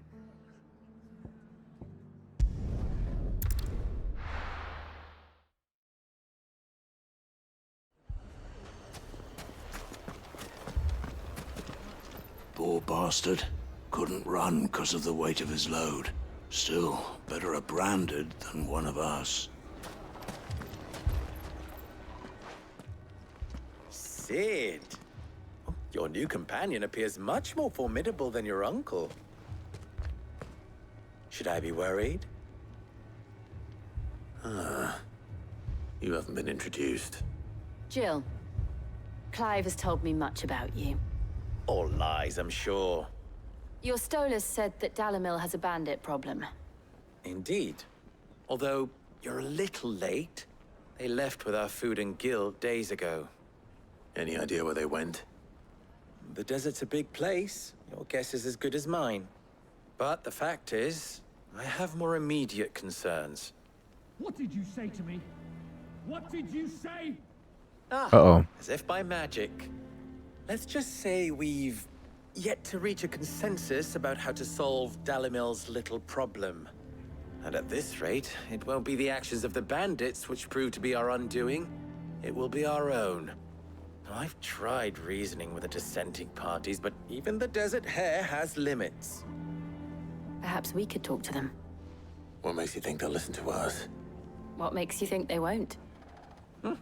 Poor bastard. Couldn't run because of the weight of his load. Still, better a branded than one of us. Cid! Your new companion appears much more formidable than your uncle. Should I be worried? You haven't been introduced. Jill, Clive has told me much about you. All lies, I'm sure. Your Stolas said that Dalimil has a bandit problem. Indeed. Although, you're a little late. They left with our food and guild days ago. Any idea where they went? The desert's a big place. Your guess is as good as mine. But the fact is, I have more immediate concerns. What did you say to me? What did you say? Uh-oh. As if by magic. Let's just say we've yet to reach a consensus about how to solve Dalimil's little problem. And at this rate, it won't be the actions of the bandits which prove to be our undoing. It will be our own. I've tried reasoning with the dissenting parties, but even the Desert Hare has limits. Perhaps we could talk to them. What makes you think they'll listen to us? What makes you think they won't?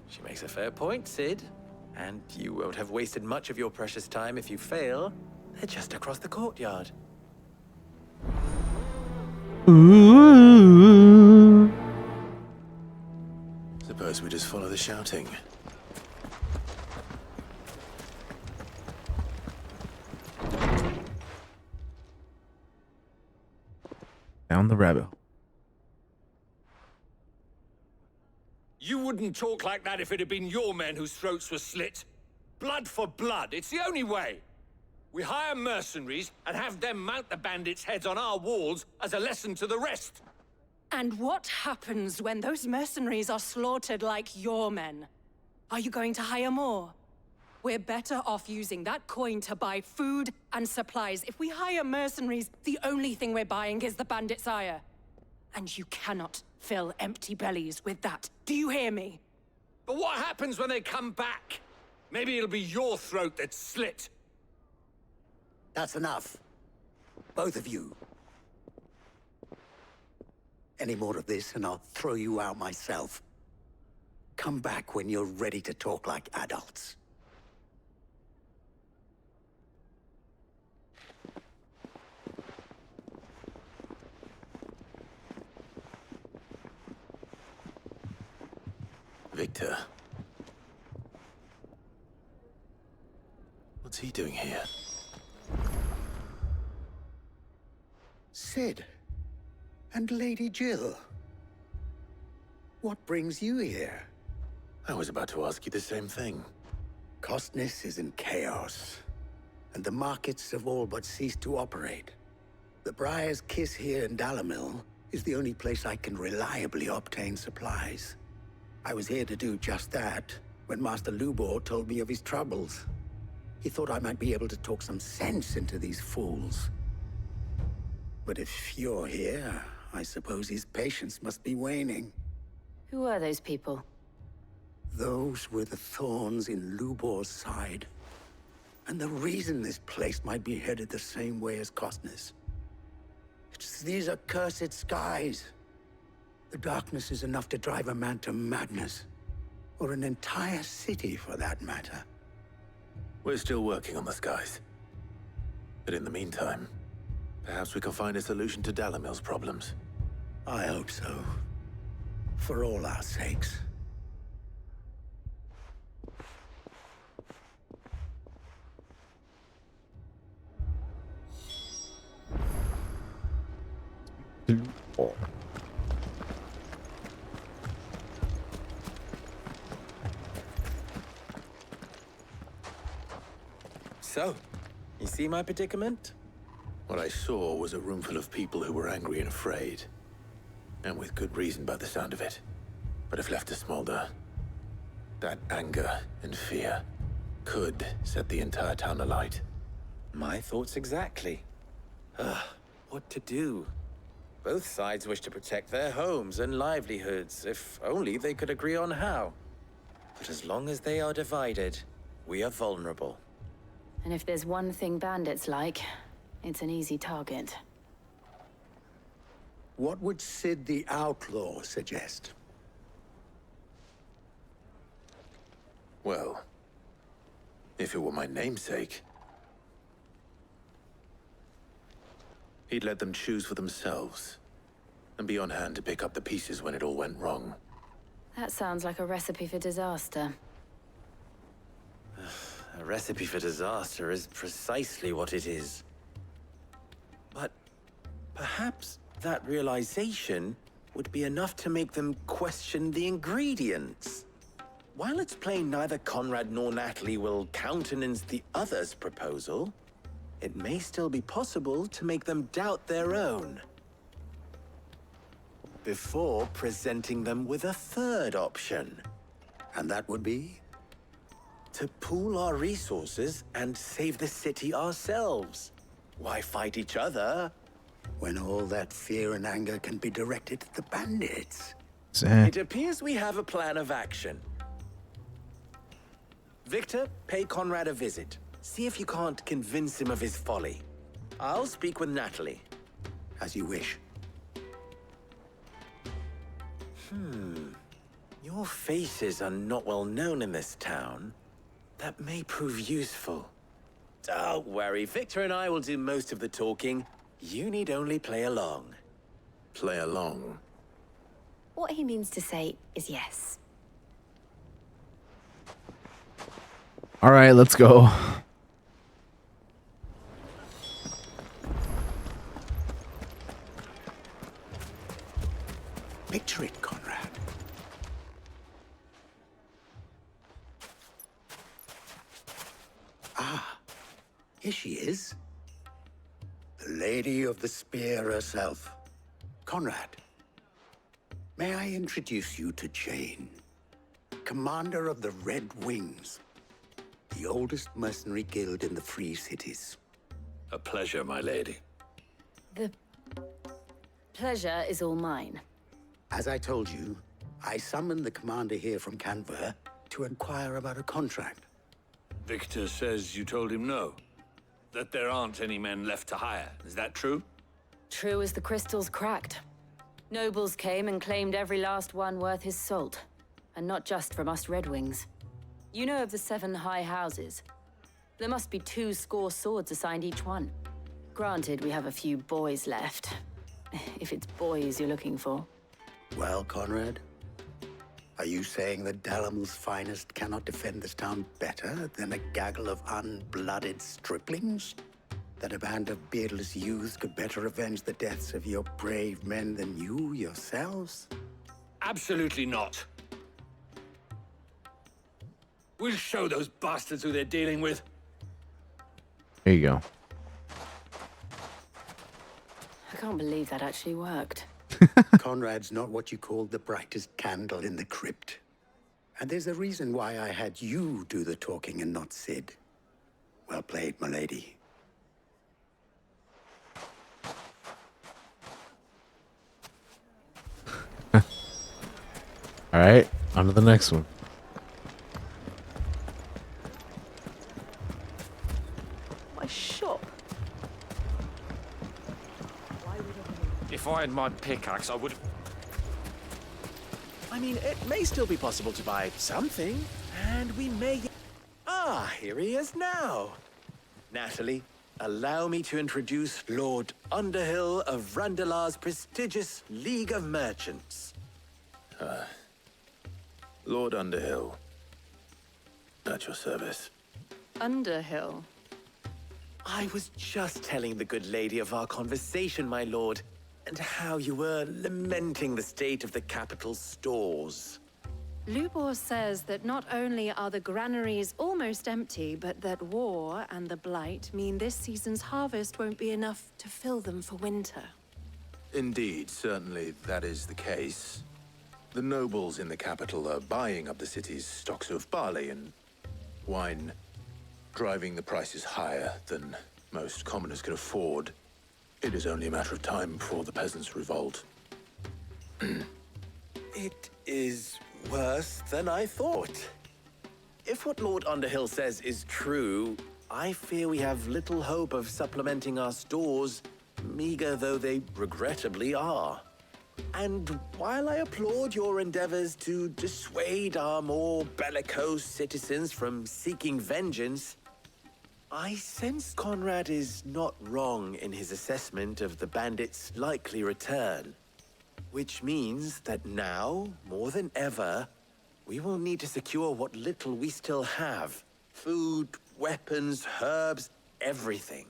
She makes a fair point, Cid. And you won't have wasted much of your precious time if you fail. They're just across the courtyard. Ooh. suppose we just follow the shouting. Down the rabbit hole. You wouldn't talk like that if it had been your men whose throats were slit. Blood for blood, it's the only way. We hire mercenaries and have them mount the bandits' heads on our walls as a lesson to the rest. And what happens when those mercenaries are slaughtered like your men? Are you going to hire more? We're better off using that coin to buy food and supplies. If we hire mercenaries, the only thing we're buying is the bandits' ire. And you cannot fill empty bellies with that. Do you hear me? But what happens when they come back? Maybe it'll be your throat that's slit. That's enough. Both of you. Any more of this and I'll throw you out myself. Come back when you're ready to talk like adults. Victor. What's he doing here? Sid. And Lady Jill. What brings you here? I was about to ask you the same thing. Costness is in chaos, and the markets have all but ceased to operate. The Briar's Kiss here in Dalimil is the only place I can reliably obtain supplies. I was here to do just that when Master Lubor told me of his troubles. He thought I might be able to talk some sense into these fools. But if you're here, I suppose his patience must be waning. Who are those people? Those were the thorns in Lubor's side. And the reason this place might be headed the same way as Costness. It's these accursed skies. The darkness is enough to drive a man to madness. Or an entire city, for that matter. We're still working on the skies. But in the meantime, perhaps we can find a solution to Dalimil's problems. I hope so. For all our sakes. So, you see my predicament? What I saw was a room full of people who were angry and afraid. And with good reason by the sound of it. But if left to smolder, that anger and fear could set the entire town alight. My thoughts exactly. What to do? Both sides wish to protect their homes and livelihoods, if only they could agree on how. But as long as they are divided, we are vulnerable. And if there's one thing bandits like, it's an easy target. What would Sid the Outlaw suggest? Well, if it were my namesake, he'd let them choose for themselves, and be on hand to pick up the pieces when it all went wrong. That sounds like a recipe for disaster. A recipe for disaster is precisely what it is. But perhaps that realization would be enough to make them question the ingredients. While it's plain neither Conrad nor Natalie will countenance the other's proposal, it may still be possible to make them doubt their own. Before presenting them with a third option. And that would be? To pool our resources and save the city ourselves. Why fight each other? When all that fear and anger can be directed at the bandits. It appears we have a plan of action. Victor, pay Conrad a visit. See if you can't convince him of his folly. I'll speak with Natalie. As you wish. Your faces are not well known in this town. That may prove useful. Don't worry, Victor and I will do most of the talking. You need only play along. Play along? What he means to say is yes. All right, let's go. Picture it, Conrad. Ah, here she is. The Lady of the Spear herself. Conrad, may I introduce you to Jane, commander of the Red Wings, the oldest mercenary guild in the Free Cities. A pleasure, my lady. The pleasure is all mine. As I told you, I summoned the commander here from Canver to inquire about a contract. Victor says you told him no. That there aren't any men left to hire. Is that true? True as the crystals cracked. Nobles came and claimed every last one worth his salt. And not just from us Red Wings. You know of the 7 high houses. There must be 2 swords assigned each one. Granted, we have a few boys left. If it's boys you're looking for. Well, Conrad, are you saying that Dalamil's finest cannot defend this town better than a gaggle of unblooded striplings? That a band of beardless youths could better avenge the deaths of your brave men than you yourselves? Absolutely not. We'll show those bastards who they're dealing with. There you go. I can't believe that actually worked. Conrad's not what you call the brightest candle in the crypt. And there's a reason why I had you do the talking and not Sid. Well played, my lady. All right, on to the next one. My shop. If I had my pickaxe, I would... I mean, it may still be possible to buy something, and we may... Ah, here he is now. Natalie, allow me to introduce Lord Underhill of Randalar's prestigious League of Merchants. Lord Underhill. At your service. Underhill. I was just telling the good lady of our conversation, my lord, and how you were lamenting the state of the capital's stores. Lubor says that not only are the granaries almost empty, but that war and the Blight mean this season's harvest won't be enough to fill them for winter. Indeed, certainly that is the case. The nobles in the capital are buying up the city's stocks of barley and wine, driving the prices higher than most commoners can afford. It is only a matter of time before the peasants revolt. It is worse than I thought. If what Lord Underhill says is true, I fear we have little hope of supplementing our stores, meager though they regrettably are. And while I applaud your endeavors to dissuade our more bellicose citizens from seeking vengeance, I sense Conrad is not wrong in his assessment of the bandits' likely return. Which means that now, more than ever, we will need to secure what little we still have. Food, weapons, herbs, everything.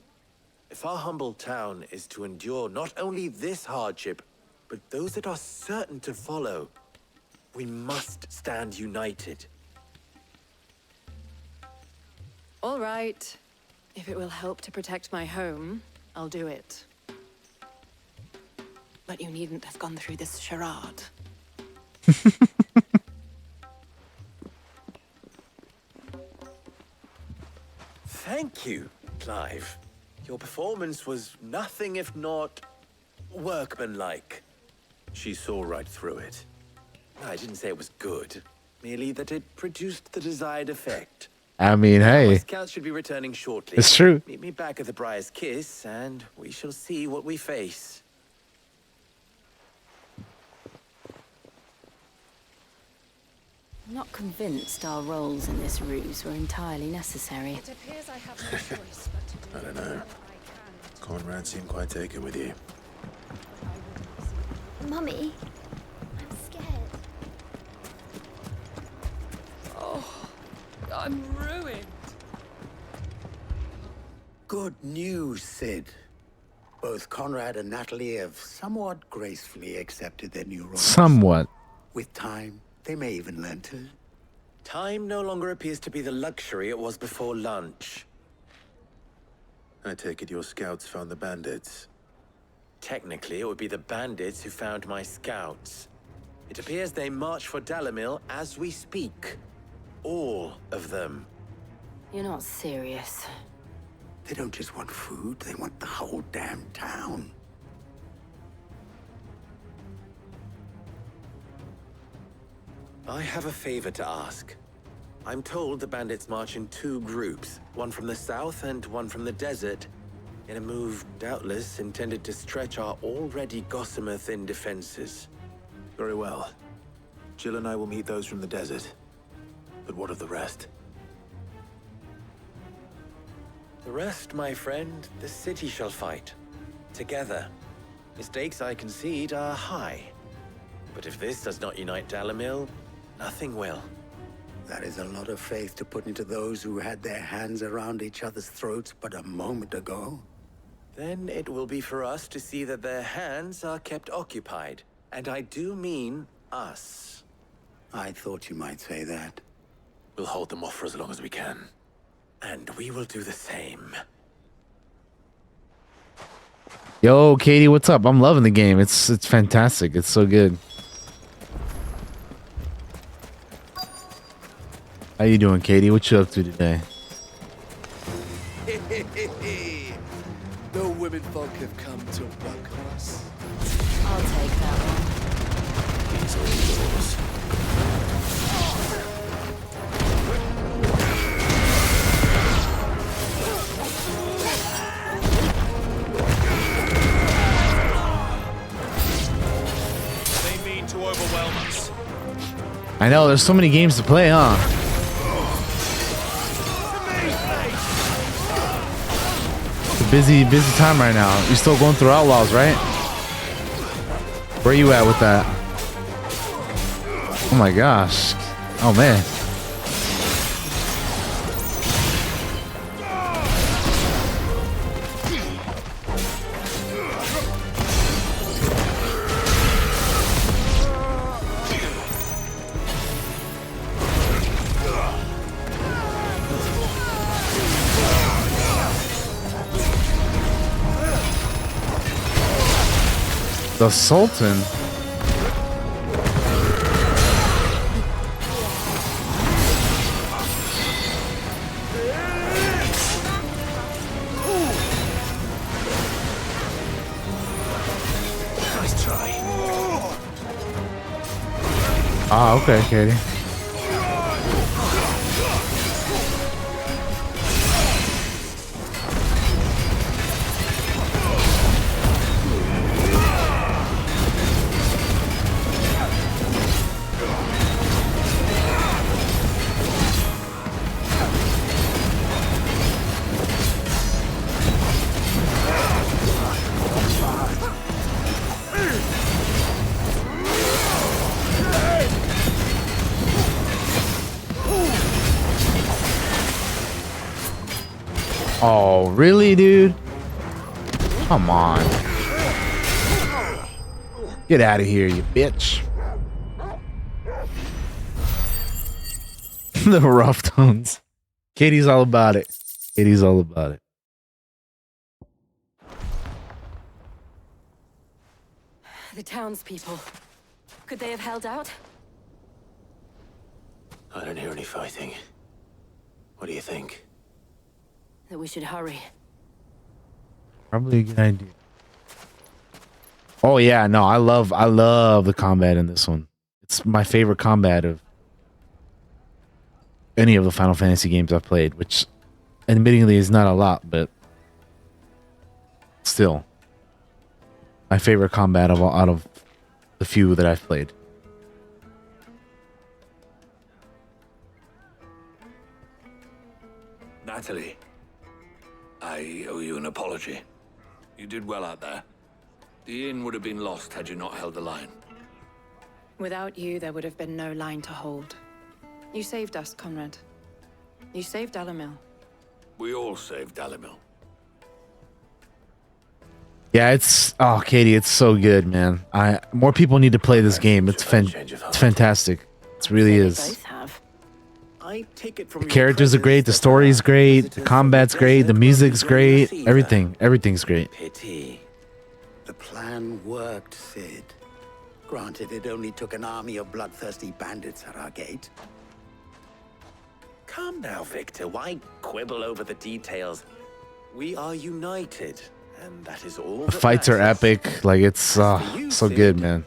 If our humble town is to endure not only this hardship, but those that are certain to follow, we must stand united. All right. If it will help to protect my home, I'll do it. But you needn't have gone through this charade. Thank you, Clive. Your performance was nothing if not workmanlike. She saw right through it. I didn't say it was good, merely that it produced the desired effect. I mean, Our hey, scouts should be returning shortly. it's true. Meet me back at the Briar's Kiss, and we shall see what we face. I'm not convinced our roles in this ruse were entirely necessary. It appears I have no choice but to do I don't know. Conrad seemed quite taken with you. Mummy, I'm scared. Oh, I'm ruined. Good news, Sid. Both Conrad and Natalie have somewhat gracefully accepted their new roles. Somewhat. With time, they may even learn to. Time no longer appears to be the luxury it was before lunch. I take it your scouts found the bandits. Technically, it would be the bandits who found my scouts. It appears they march for Dalimil as we speak. All of them. You're not serious. They don't just want food, they want the whole damn town. I have a favor to ask. I'm told the bandits march in 2 groups, one from the south and one from the desert, in a move doubtless intended to stretch our already gossamer-thin defenses. Very well. Jill and I will meet those from the desert. But what of the rest? The rest, my friend, the city shall fight. Together. The stakes, I concede, are high. But if this does not unite Dalimil, nothing will. That is a lot of faith to put into those who had their hands around each other's throats but a moment ago. Then it will be for us to see that their hands are kept occupied. And I do mean us. I thought you might say that. We'll hold them off for as long as we can. And we will do the same. Yo, Katie, what's up? I'm loving the game. It's fantastic. It's so good. How you doing, Katie? What you up to today? No women folk have come to welcome us. I'll take that one. These are yours. They mean to overwhelm us. I know, there's so many games to play, huh? It's a busy time right now. You're still going through Outlaws, right? Where are you at with that? Oh my gosh. Oh man. The Sultan. Nice try. Ah, okay, Katie. Oh, really, dude? Come on. Get out of here, you bitch. The rough tones. Katie's all about it. Katie's all about it. The townspeople. Could they have held out? I don't hear any fighting. What do you think? That we should hurry. Probably a good idea. Oh yeah, no, I love the combat in this one. It's my favorite combat of any of the Final Fantasy games I've played, which admittingly is not a lot, but still my favorite combat out of the few that I've played. Natalie, I owe you an apology. You did well out there. The inn would have been lost had you not held the line. Without you, there would have been no line to hold. You saved us, Conrad. You saved Dalimil. We all saved Dalimil. Yeah, it's Katie, it's so good, man. More people need to play this game. It's fantastic. It really is. I take it from The characters are great, the story's great, the combat's great, the music's great, everything's great. Pity. The plan worked, Sid. Granted, it only took an army of bloodthirsty bandits at our gate. Calm now, Victor. Why quibble over the details? We are united, and that is all. The fights are epic. Like, it's so good, man.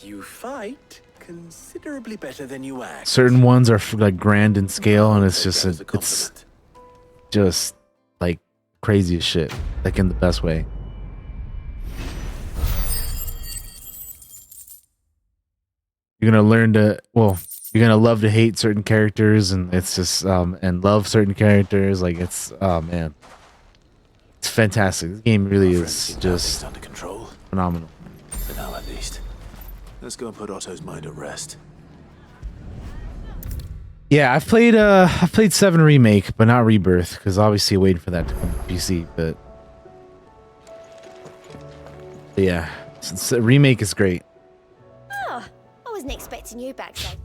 You fight considerably better than you act. Certain ones are like grand in scale, and it's just like crazy as shit, like in the best way. You're gonna learn to, well, you're gonna love to hate certain characters, and it's just and love certain characters. Like, it's, oh man, it's fantastic. This game really is just under control. Phenomenal. For now, at least. Let's go and put Otto's mind at rest. Yeah, I've played 7 Remake, but not Rebirth, because obviously waiting for that to come to PC. But yeah, Remake is great. Oh, I wasn't expecting you back then.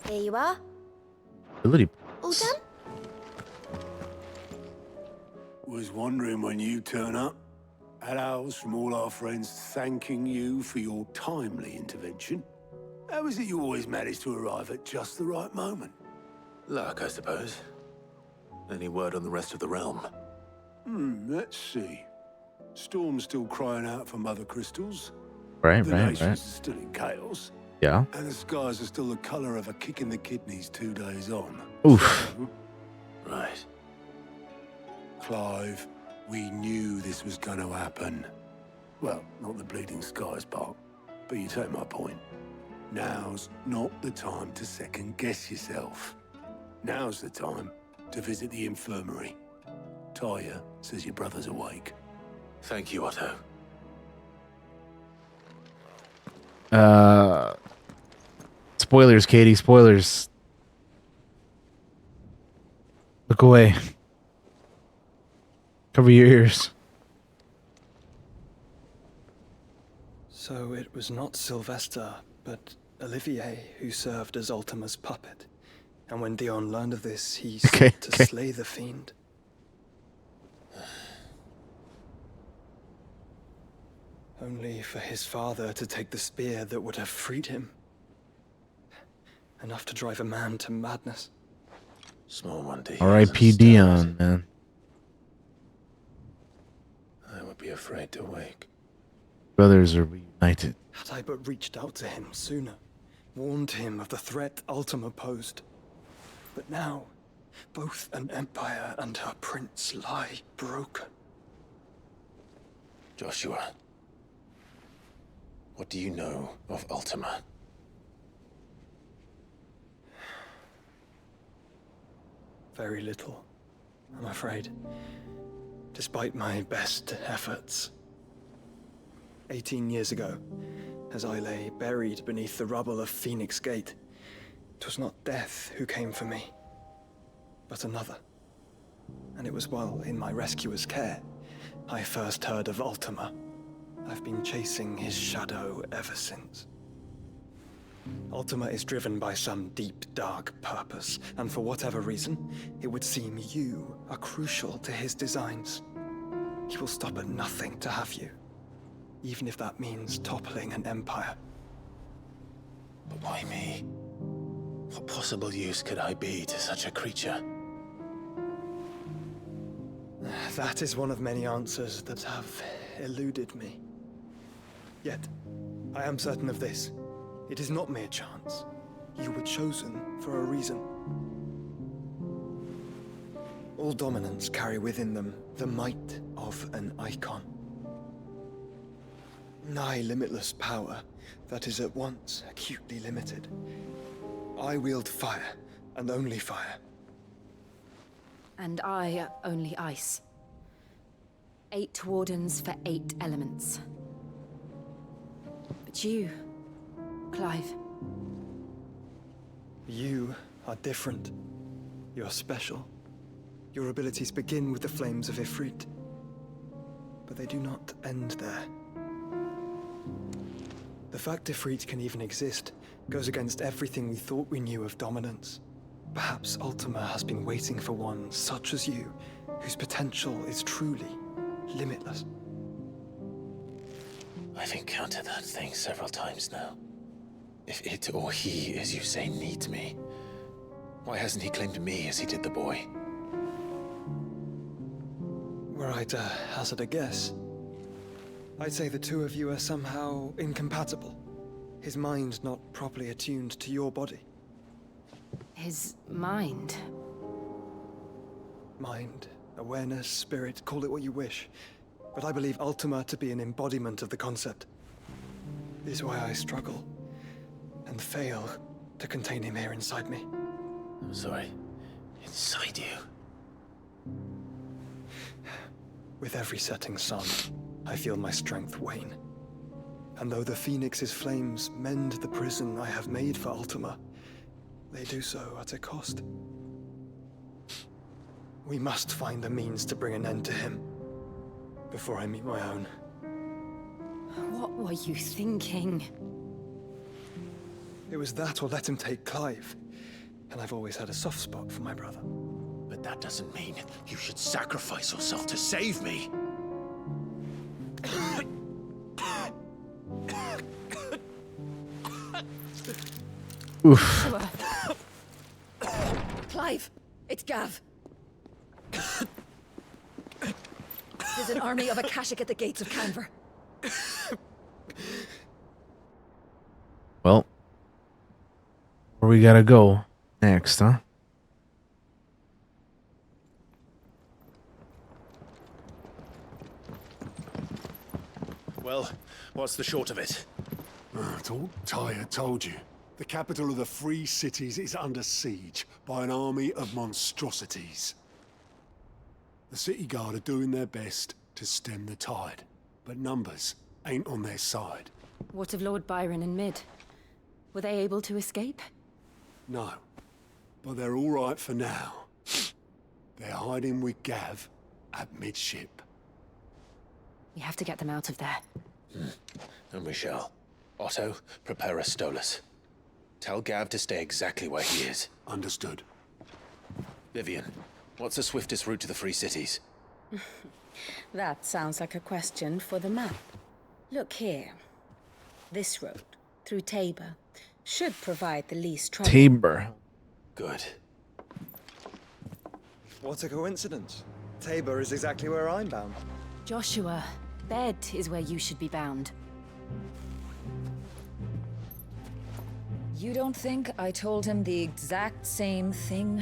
Here you are. Ability. All done? Was wondering when you turn up. Hellos from all our friends thanking you for your timely intervention. How is it you always manage to arrive at just the right moment? Luck, I suppose. Any word on the rest of the realm? Let's see. Storm's still crying out for Mother Crystals. Right. The nations are still in chaos. Yeah. And the skies are still the colour of a kick in the kidneys 2 days on. Oof. Right. Clive, we knew this was going to happen. Well, not the bleeding skies part, but you take my point. Now's not the time to second-guess yourself. Now's the time to visit the infirmary. Taya says your brother's awake. Thank you, Otto. Spoilers, Katie, spoilers. Look away. Cover your ears. So it was not Sylvester, but Olivier who served as Ultima's puppet. And when Dion learned of this, he sought to slay the fiend. Only for his father to take the spear that would have freed him. Enough to drive a man to madness. Small one, D. R.I.P. Dion, man. I would be afraid to wake. Brothers are reunited. Had I but reached out to him sooner, warned him of the threat Ultima posed. But now, both an empire and her prince lie broken. Joshua, what do you know of Ultima? Very little, I'm afraid. Despite my best efforts. 18 years ago, as I lay buried beneath the rubble of Phoenix Gate, it was not death who came for me, but another. And it was while in my rescuer's care, I first heard of Ultima. I've been chasing his shadow ever since. Ultima is driven by some deep, dark purpose, and for whatever reason, it would seem you are crucial to his designs. He will stop at nothing to have you, even if that means toppling an empire. But why me? What possible use could I be to such a creature? That is one of many answers that have eluded me. Yet, I am certain of this. It is not mere chance. You were chosen for a reason. All dominants carry within them the might of an icon. Nigh limitless power that is at once acutely limited. I wield fire, and only fire. And I only ice. 8 wardens for 8 elements. But you, Clive. You are different. You're special. Your abilities begin with the flames of Ifrit, but they do not end there. The fact Ifrit can even exist goes against everything we thought we knew of dominance. Perhaps Ultima has been waiting for one such as you, whose potential is truly limitless. I've encountered that thing several times now. If it or he, as you say, needs me, why hasn't he claimed me as he did the boy? Were I to hazard a guess, I'd say the two of you are somehow incompatible. His mind not properly attuned to your body. His mind? Mind, awareness, spirit, call it what you wish. But I believe Ultima to be an embodiment of the concept. This is why I struggle and fail to contain him here inside me. I'm sorry. Inside you? With every setting sun, I feel my strength wane. And though the Phoenix's flames mend the prison I have made for Ultima, they do so at a cost. We must find a means to bring an end to him before I meet my own. What were you thinking? It was that or let him take Clive. And I've always had a soft spot for my brother. But that doesn't mean you should sacrifice yourself to save me. Oof. Clive, it's Gav. There's an army of Akashic at the gates of Canver. Well, where we gotta go next, huh? Well, what's the short of it? Thought Tyre told you. The capital of the Free Cities is under siege by an army of monstrosities. The city guard are doing their best to stem the tide, but numbers ain't on their side. What of Lord Byron and Mid? Were they able to escape? No, but they're all right for now. They're hiding with Gav at midship. We have to get them out of there. And we shall. Otto, prepare a Stolas. Tell Gav to stay exactly where he is. Understood. Vivian, what's the swiftest route to the Free Cities? That sounds like a question for the map. Look here. This road, through Tabor, should provide the least trouble. Tabor. Good. What a coincidence. Tabor is exactly where I'm bound. Joshua, bed is where you should be bound. You don't think I told him the exact same thing?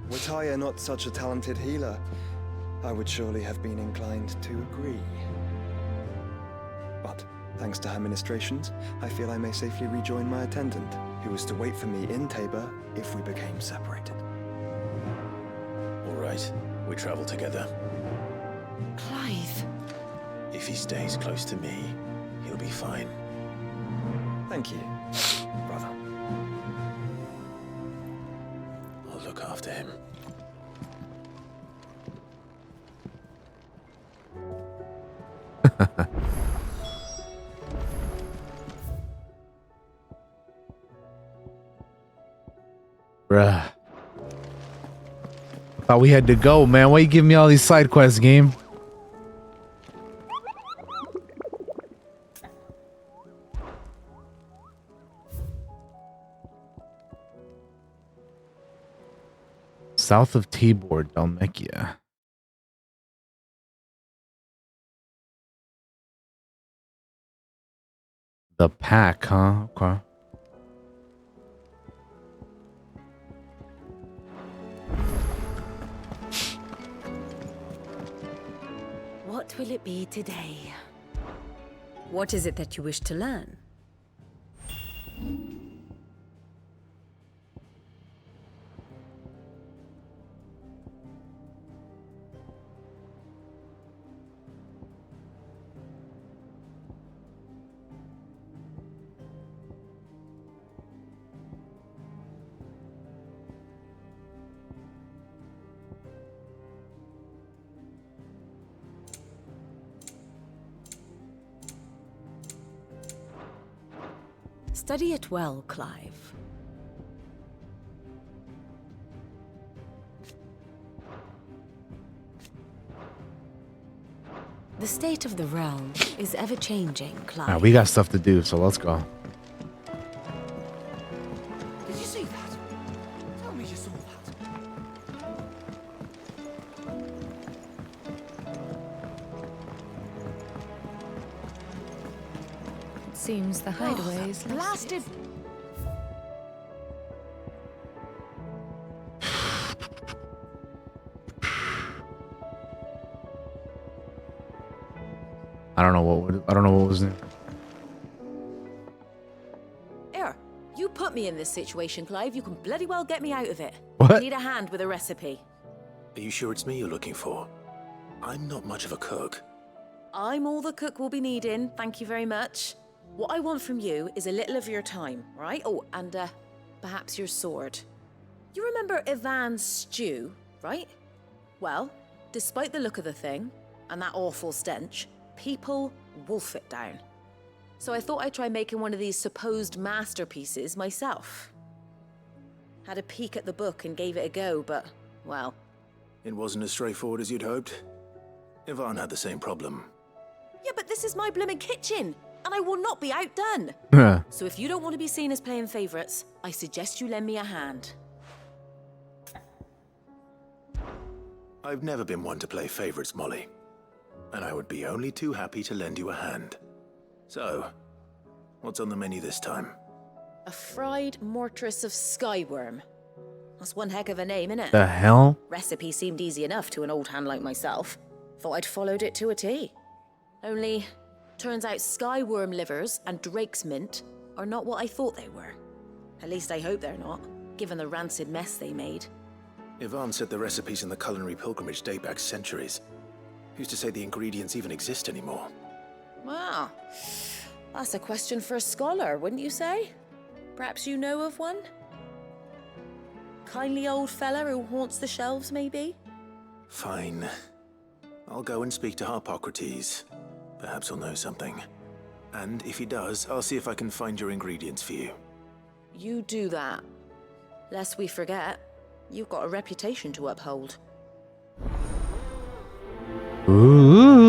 Were Tyre not such a talented healer, I would surely have been inclined to agree. But, thanks to her ministrations, I feel I may safely rejoin my attendant, who was to wait for me in Tabor if we became separated. All right, we travel together. Clive. If he stays close to me, he'll be fine. Thank you, brother. I'll look after him. Bruh. Thought we had to go, man. Why you giving me all these side quests, game? South of Tabor, Dalmekia. The pack, huh? Okay. What will it be today? What is it that you wish to learn? Study it well, Clive. The state of the realm is ever-changing, Clive. Alright, we got stuff to do, so let's go. Did you see that? Tell me you saw It seems the hideaway is blasted. I don't know what was in. Here, you put me in this situation, Clive. You can bloody well get me out of it. What? I need a hand with a recipe. Are you sure it's me you're looking for? I'm not much of a cook. I'm all the cook will be needing, thank you very much. What I want from you is a little of your time, right? Oh, and perhaps your sword. You remember Ivan's stew, right? Well, despite the look of the thing, and that awful stench, people wolf it down. So I thought I'd try making one of these supposed masterpieces myself. Had a peek at the book and gave it a go, but, well... It wasn't as straightforward as you'd hoped. Ivan had the same problem. Yeah, but this is my blooming kitchen, and I will not be outdone. So if you don't want to be seen as playing favorites, I suggest you lend me a hand. I've never been one to play favorites, Molly. And I would be only too happy to lend you a hand. So, what's on the menu this time? A fried mortress of skyworm. That's one heck of a name, innit? The hell? Recipe seemed easy enough to an old hand like myself. Thought I'd followed it to a T. Only, turns out skyworm livers and drake's mint are not what I thought they were. At least I hope they're not, given the rancid mess they made. Ivan said the recipes in the culinary pilgrimage date back centuries. Who's to say the ingredients even exist anymore? Wow. That's a question for a scholar, wouldn't you say? Perhaps you know of one? Kindly old fella who haunts the shelves, maybe? Fine. I'll go and speak to Harpocrates. Perhaps he'll know something. And if he does, I'll see if I can find your ingredients for you. You do that. Lest we forget, you've got a reputation to uphold. Ooh.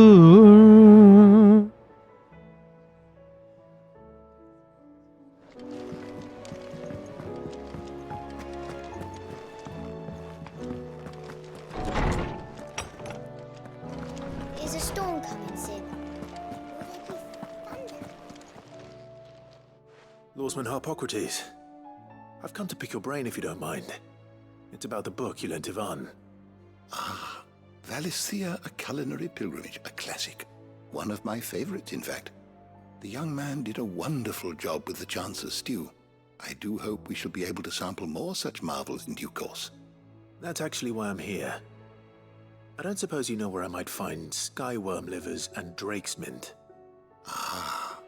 Is a storm coming, Sid? Will there be thunder? Lawsman Harpocrates. I've come to pick your brain if you don't mind. It's about the book you lent Ivan. Ah, Valisthea, A Culinary Pilgrimage, a classic. One of my favorites, in fact. The young man did a wonderful job with the Chance's stew. I do hope we shall be able to sample more such marvels in due course. That's actually why I'm here. I don't suppose you know where I might find skyworm livers and drake's mint. Ah,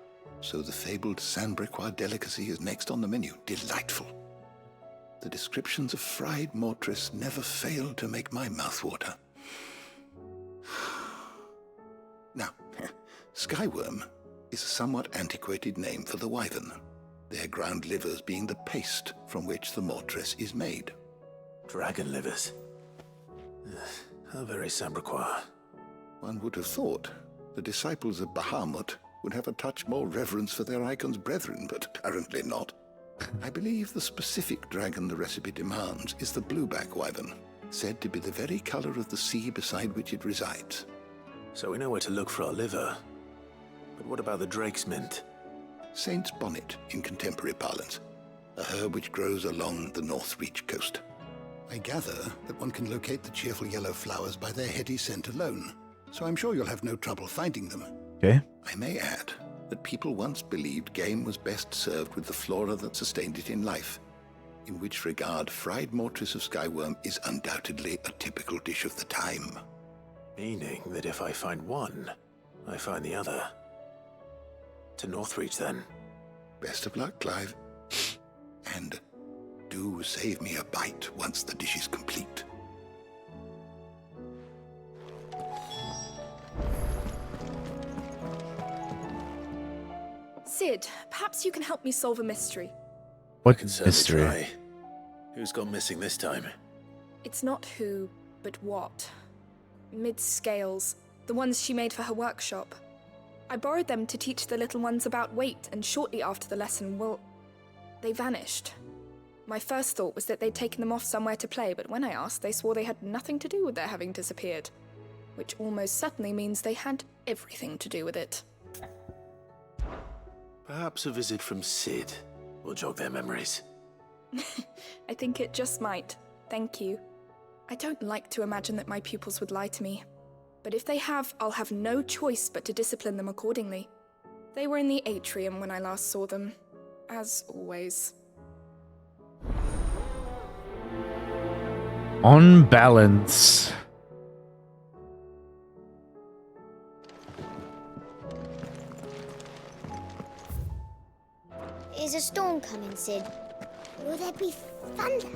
so the fabled Sandbrequois delicacy is next on the menu. Delightful. The descriptions of fried mortress never fail to make my mouth water. Now, skyworm is a somewhat antiquated name for the wyvern, their ground livers being the paste from which the mortress is made. Dragon livers. How very Sandbrequois. One would have thought the disciples of Bahamut would have a touch more reverence for their icon's brethren, but apparently not. I believe the specific dragon the recipe demands is the blueback wyvern, said to be the very color of the sea beside which it resides. So we know where to look for our liver. But what about the drake's mint? Saint's bonnet in contemporary parlance, a herb which grows along the North Reach coast. I gather that one can locate the cheerful yellow flowers by their heady scent alone, so I'm sure you'll have no trouble finding them. Okay. I may add that people once believed game was best served with the flora that sustained it in life, in which regard fried mortress of skyworm is undoubtedly a typical dish of the time. Meaning that if I find one, I find the other. To Northreach, then. Best of luck, Clive. And do save me a bite once the dish is complete. Sid, perhaps you can help me solve a mystery. What Certainly mystery? try. Who's gone missing this time? It's not who, but what. Mid's scales, the ones she made for her workshop. I borrowed them to teach the little ones about weight, and shortly after the lesson, well, they vanished. My first thought was that they'd taken them off somewhere to play, but when I asked, they swore they had nothing to do with their having disappeared. Which almost certainly means they had everything to do with it. Perhaps a visit from Sid will jog their memories. I think it just might. Thank you. I don't like to imagine that my pupils would lie to me. But if they have, I'll have no choice but to discipline them accordingly. They were in the atrium when I last saw them, as always. On balance. Is a storm coming, Sid? Will there be thunder?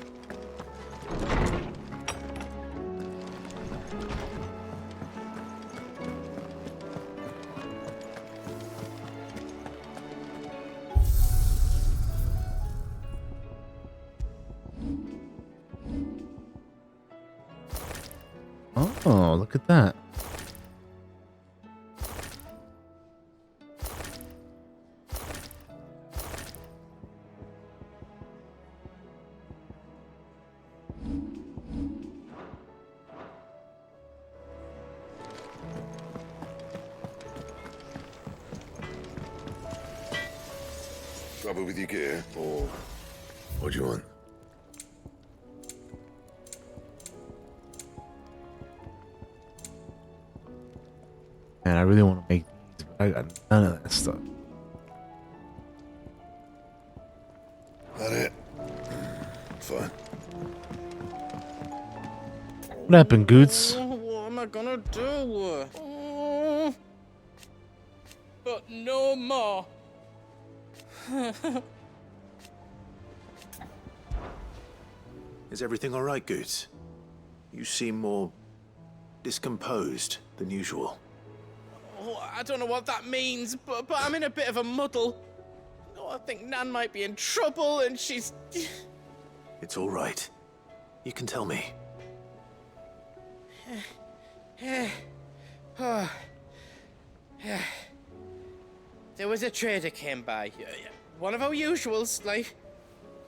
Oh, look at that. Trouble with your gear, or what do you want? Man, I really want to make these, but I got none of that stuff. That it? Fine. What happened, Goots? What am I gonna do? But no more. Is everything all right, Goots? You seem more discomposed than usual. Oh, I don't know what that means, but I'm in a bit of a muddle. Oh, I think Nan might be in trouble, and she's... It's all right. You can tell me. There was a trader came by. One of our usuals, like.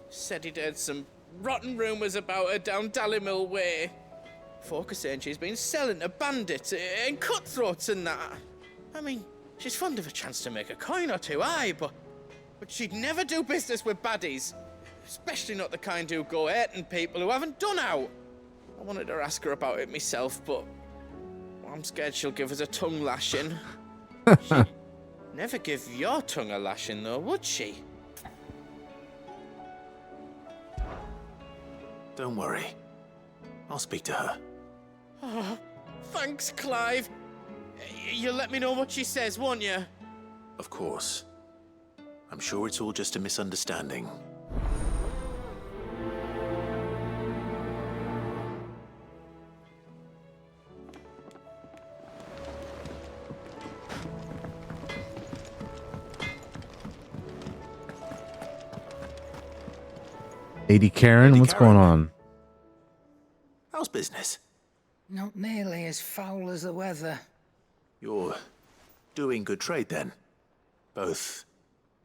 Said he'd heard some rotten rumours about her down Dalimil Way. Folk are saying she's been selling to bandits and cutthroats and that. I mean, she's fond of a chance to make a coin or two, aye, but she'd never do business with baddies. Especially not the kind who go hurting people who haven't done out. I wanted to ask her about it myself, but I'm scared she'll give us a tongue lashing. She'd never give your tongue a lashing, though, would she? Don't worry. I'll speak to her. Oh, thanks, Clive. You'll let me know what she says, won't you? Of course. I'm sure it's all just a misunderstanding. Lady Karen, what's going on? How's business? Not nearly as foul as the weather. You're doing good trade then? Both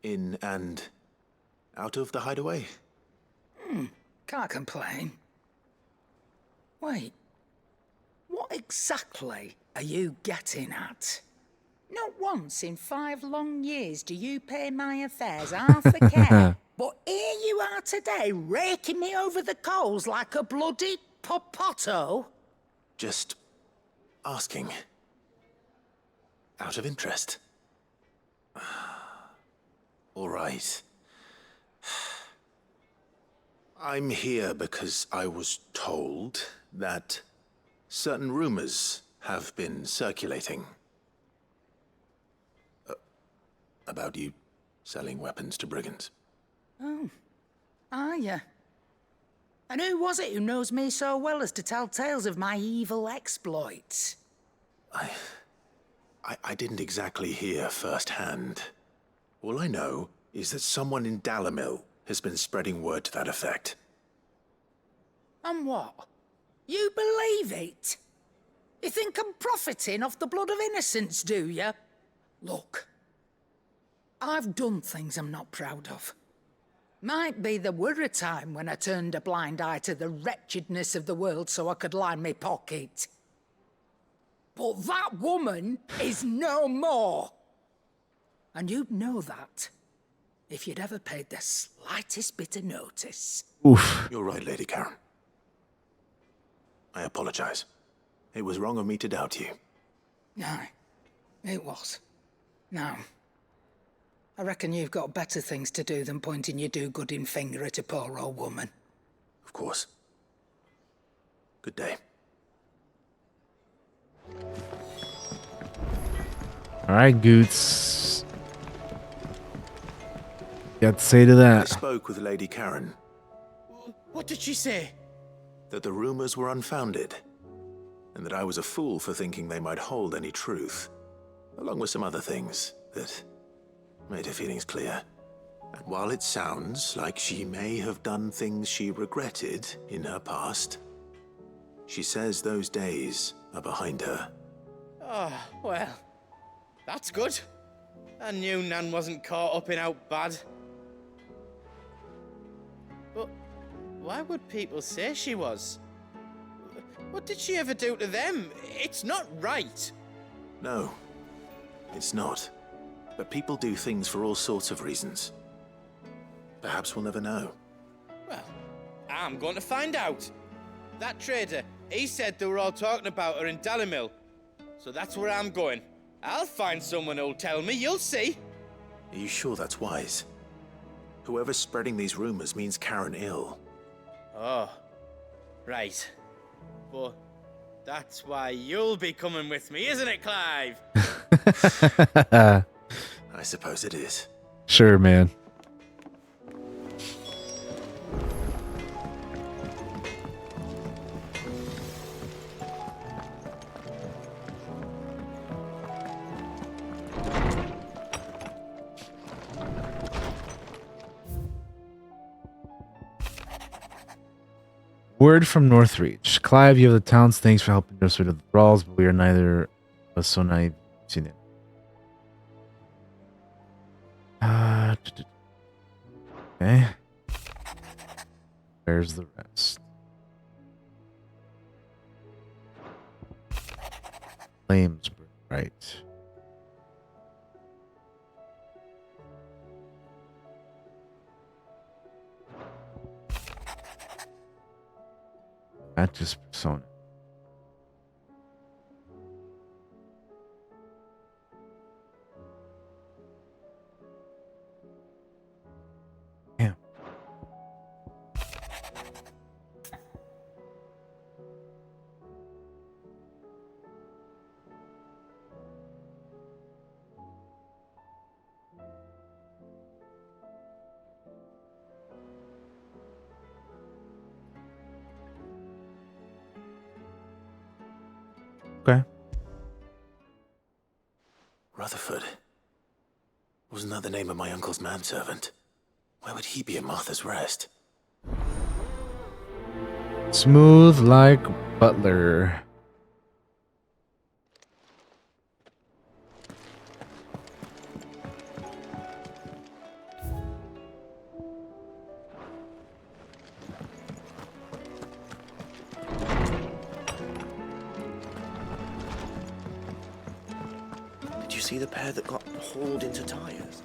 in and out of the hideaway? Can't complain. Wait. What exactly are you getting at? Not once in 5 long years do you pay my affairs half a care. But here you are today, raking me over the coals like a bloody popoto. Just asking. Out of interest. All right. I'm here because I was told that certain rumors have been circulating. About you selling weapons to brigands. Oh, are you? And who was it who knows me so well as to tell tales of my evil exploits? I didn't exactly hear firsthand. All I know is that someone in Dalimil has been spreading word to that effect. And what? You believe it? You think I'm profiting off the blood of innocents, do you? Look, I've done things I'm not proud of. Might be there were a time when I turned a blind eye to the wretchedness of the world so I could line my pocket. But that woman is no more. And you'd know that if you'd ever paid the slightest bit of notice. Oof. You're right, Lady Karen. I apologize. It was wrong of me to doubt you. No, it was. Now, I reckon you've got better things to do than pointing your do-gooding finger at a poor old woman. Of course. Good day. All right, Goots. Got to say to I that. spoke with Lady Karen. What did she say? That the rumors were unfounded, and that I was a fool for thinking they might hold any truth, along with some other things that made her feelings clear. And while it sounds like she may have done things she regretted in her past, she says those days are behind her. Oh, well, that's good. I knew Nan wasn't caught up in out bad. But why would people say she was? What did she ever do to them? It's not right. No, it's not. But people do things for all sorts of reasons. Perhaps we'll never know. Well, I'm going to find out. That trader, he said they were all talking about her in Dalimil. So that's where I'm going. I'll find someone who'll tell me, you'll see. Are you sure that's wise? Whoever's spreading these rumors means Karen ill. Oh, right. But that's why you'll be coming with me, isn't it, Clive? I suppose it is. Sure, man. Word from Northreach. Clive, you have the town's thanks for helping us rid of the thralls, but we are neither of us so naive to them. Okay. Where's the rest? Flames, right. Not just persona. Yeah. Okay. Rutherford. Wasn't that the name of my uncle's manservant? Why would he be at Martha's Rest? Smooth like Butler. Did you see the pair that got hauled into tires?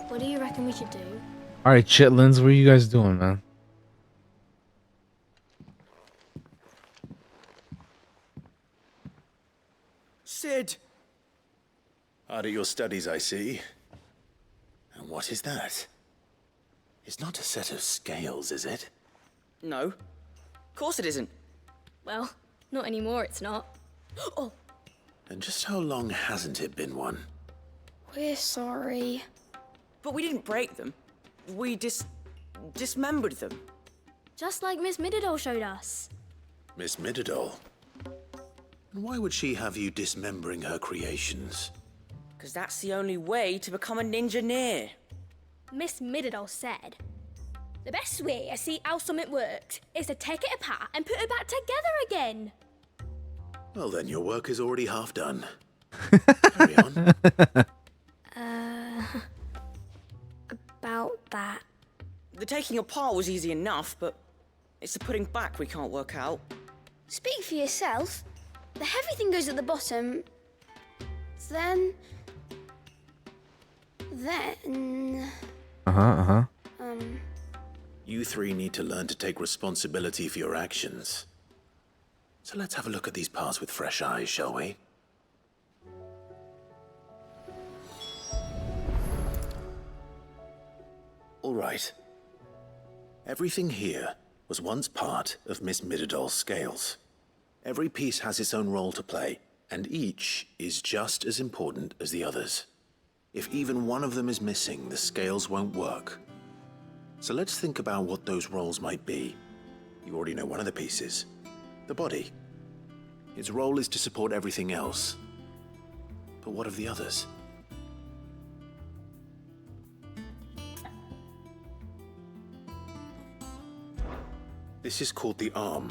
What do you reckon we should do? All right, chitlins, what are you guys doing, man? Sid! Hard at your studies, I see. And what is that? It's not a set of scales, is it? No. Of course it isn't. Well, not anymore, it's not. Oh, And just how long hasn't it been one? we're sorry. But we didn't break them. We dismembered them. Just like Miss Mididol showed us. Miss Mididol? And why would she have you dismembering her creations? Because that's the only way to become a ninja-neer. Miss Mididol said, the best way to see how something works is to take it apart and put it back together again. Well then, your work is already half done. About that. The taking apart was easy enough, but it's the putting back we can't work out. Speak for yourself. The heavy thing goes at the bottom. Then... You three need to learn to take responsibility for your actions. So let's have a look at these parts with fresh eyes, shall we? All right. Everything here was once part of Miss Mididol's scales. Every piece has its own role to play, and each is just as important as the others. If even one of them is missing, the scales won't work. So let's think about what those roles might be. You already know one of the pieces, the body. Its role is to support everything else. But what of the others? This is called the arm.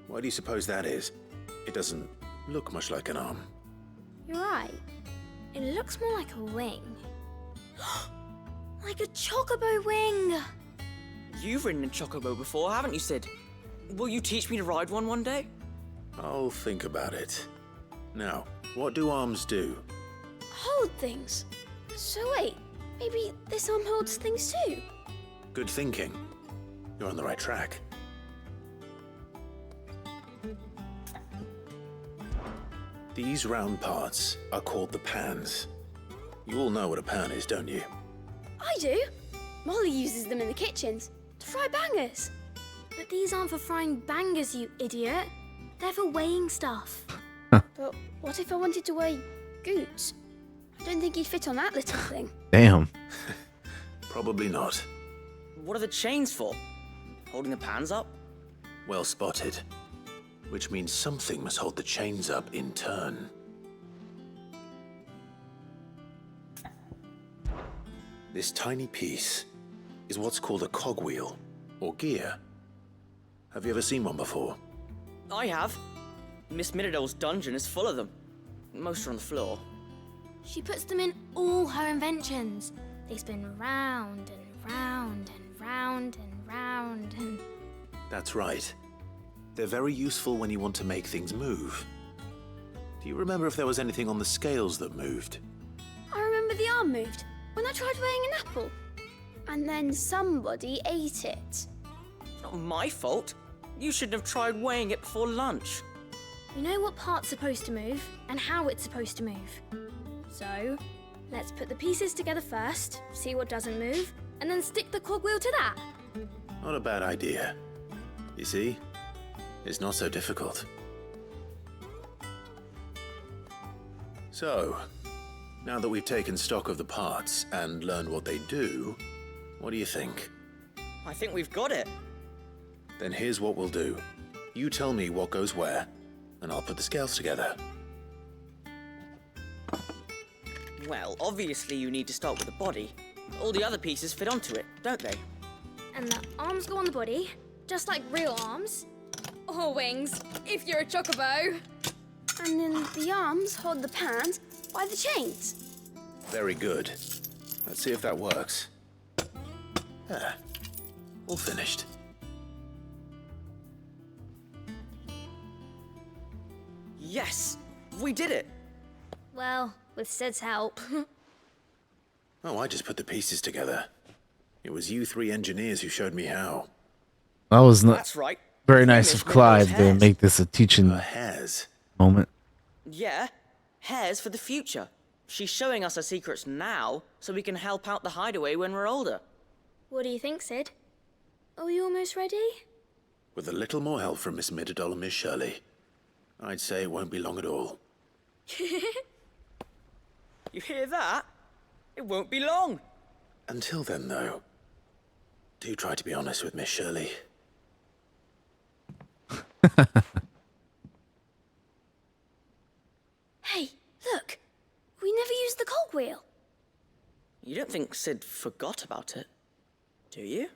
Why do you suppose that is? It doesn't look much like an arm. You're right. It looks more like a wing. Like a chocobo wing! You've ridden a chocobo before, haven't you, Sid? Will you teach me to ride one day? I'll think about it. Now, what do arms do? Hold things. So wait, maybe this arm holds things too? Good thinking. You're on the right track. These round parts are called the pans. You all know what a pan is, don't you? I do. Molly uses them in the kitchens to fry bangers. But these aren't for frying bangers, you idiot. They're for weighing stuff. But what if I wanted to weigh goods? I don't think you'd fit on that little thing. Damn. Probably not. What are the chains for? Holding the pans up? Well spotted. Which means something must hold the chains up in turn. This tiny piece is what's called a cogwheel, or gear. Have you ever seen one before? I have. Miss Mididol's dungeon is full of them. Most are on the floor. She puts them in all her inventions. They spin round and round and round and round and... That's right. They're very useful when you want to make things move. Do you remember if there was anything on the scales that moved? I remember the arm moved when I tried weighing an apple. And then somebody ate it. It's not my fault. You shouldn't have tried weighing it before lunch. You know what part's supposed to move and how it's supposed to move. So, let's put the pieces together first, see what doesn't move, and then stick the cogwheel to that. Not a bad idea. You see? It's not so difficult. So, now that we've taken stock of the parts and learned what they do, what do you think? I think we've got it. Then here's what we'll do. You tell me what goes where, and I'll put the scales together. Well, obviously you need to start with the body. All the other pieces fit onto it, don't they? And the arms go on the body, just like real arms. Or wings, if you're a chocobo. And then the arms hold the pans by the chains. Very good. Let's see if that works. There. All finished. Yes! We did it! Well, with Sid's help. Oh, I just put the pieces together. It was you three engineers who showed me how. That was not That's right. very nice of Clive to make this a teaching hairs. moment. Yeah, Hare's for the future. She's showing us her secrets now, so we can help out the hideaway when we're older. What do you think, Sid? Are we almost ready? With a little more help from Miss Middledol and Miss Shirley, I'd say it won't be long at all. You hear that? It won't be long. Until then, though, do try to be honest with Miss Shirley. Hey, look! We never used the cogwheel. You don't think Sid forgot about it, do you?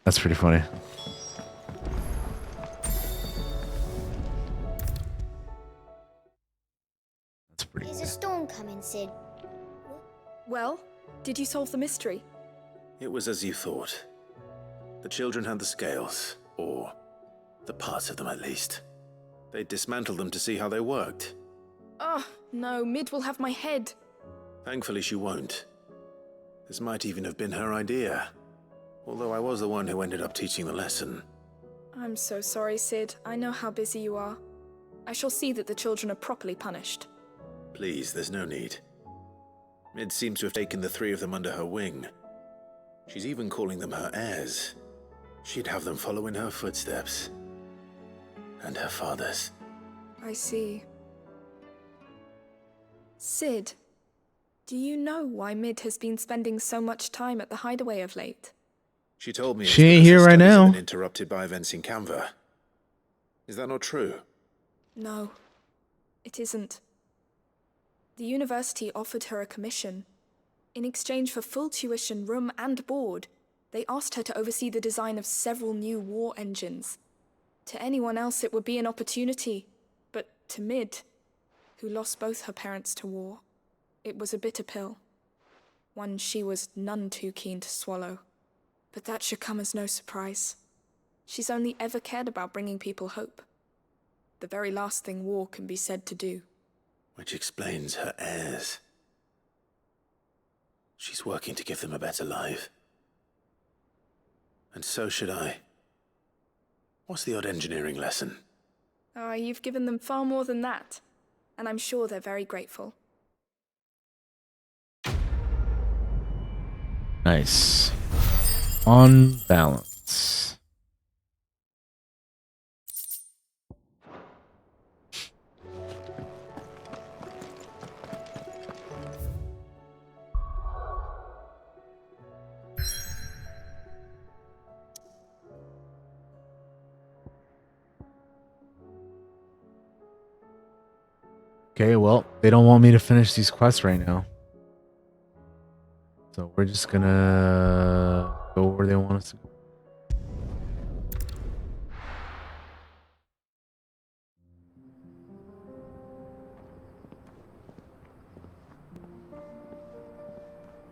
That's pretty funny. That's pretty. There's a storm coming, Sid. Well, did you solve the mystery? It was as you thought. The children had the scales, or the parts of them at least. They dismantled them to see how they worked. Oh, no, Mid will have my head. Thankfully she won't. This might even have been her idea. Although I was the one who ended up teaching the lesson. I'm so sorry, Sid. I know how busy you are. I shall see that the children are properly punished. Please, there's no need. Mid seems to have taken the three of them under her wing. She's even calling them her heirs. She'd have them follow in her footsteps. And her father's. I see. Sid, do you know why Mid has been spending so much time at the hideaway of late? She told me she ain't here right now. Been interrupted by events in Canva. Is that not true? No, it isn't. The university offered her a commission. In exchange for full tuition, room and board, they asked her to oversee the design of several new war engines. To anyone else it would be an opportunity, but to Mid, who lost both her parents to war, it was a bitter pill. One she was none too keen to swallow. But that should come as no surprise. She's only ever cared about bringing people hope. The very last thing war can be said to do. Which explains her heirs. She's working to give them a better life. And so should I. What's the odd engineering lesson? Ah, you've given them far more than that. And I'm sure they're very grateful. Nice. On balance. Okay, well, they don't want me to finish these quests right now. So we're just gonna go where they want us to go.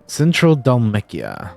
Central Dalmatia.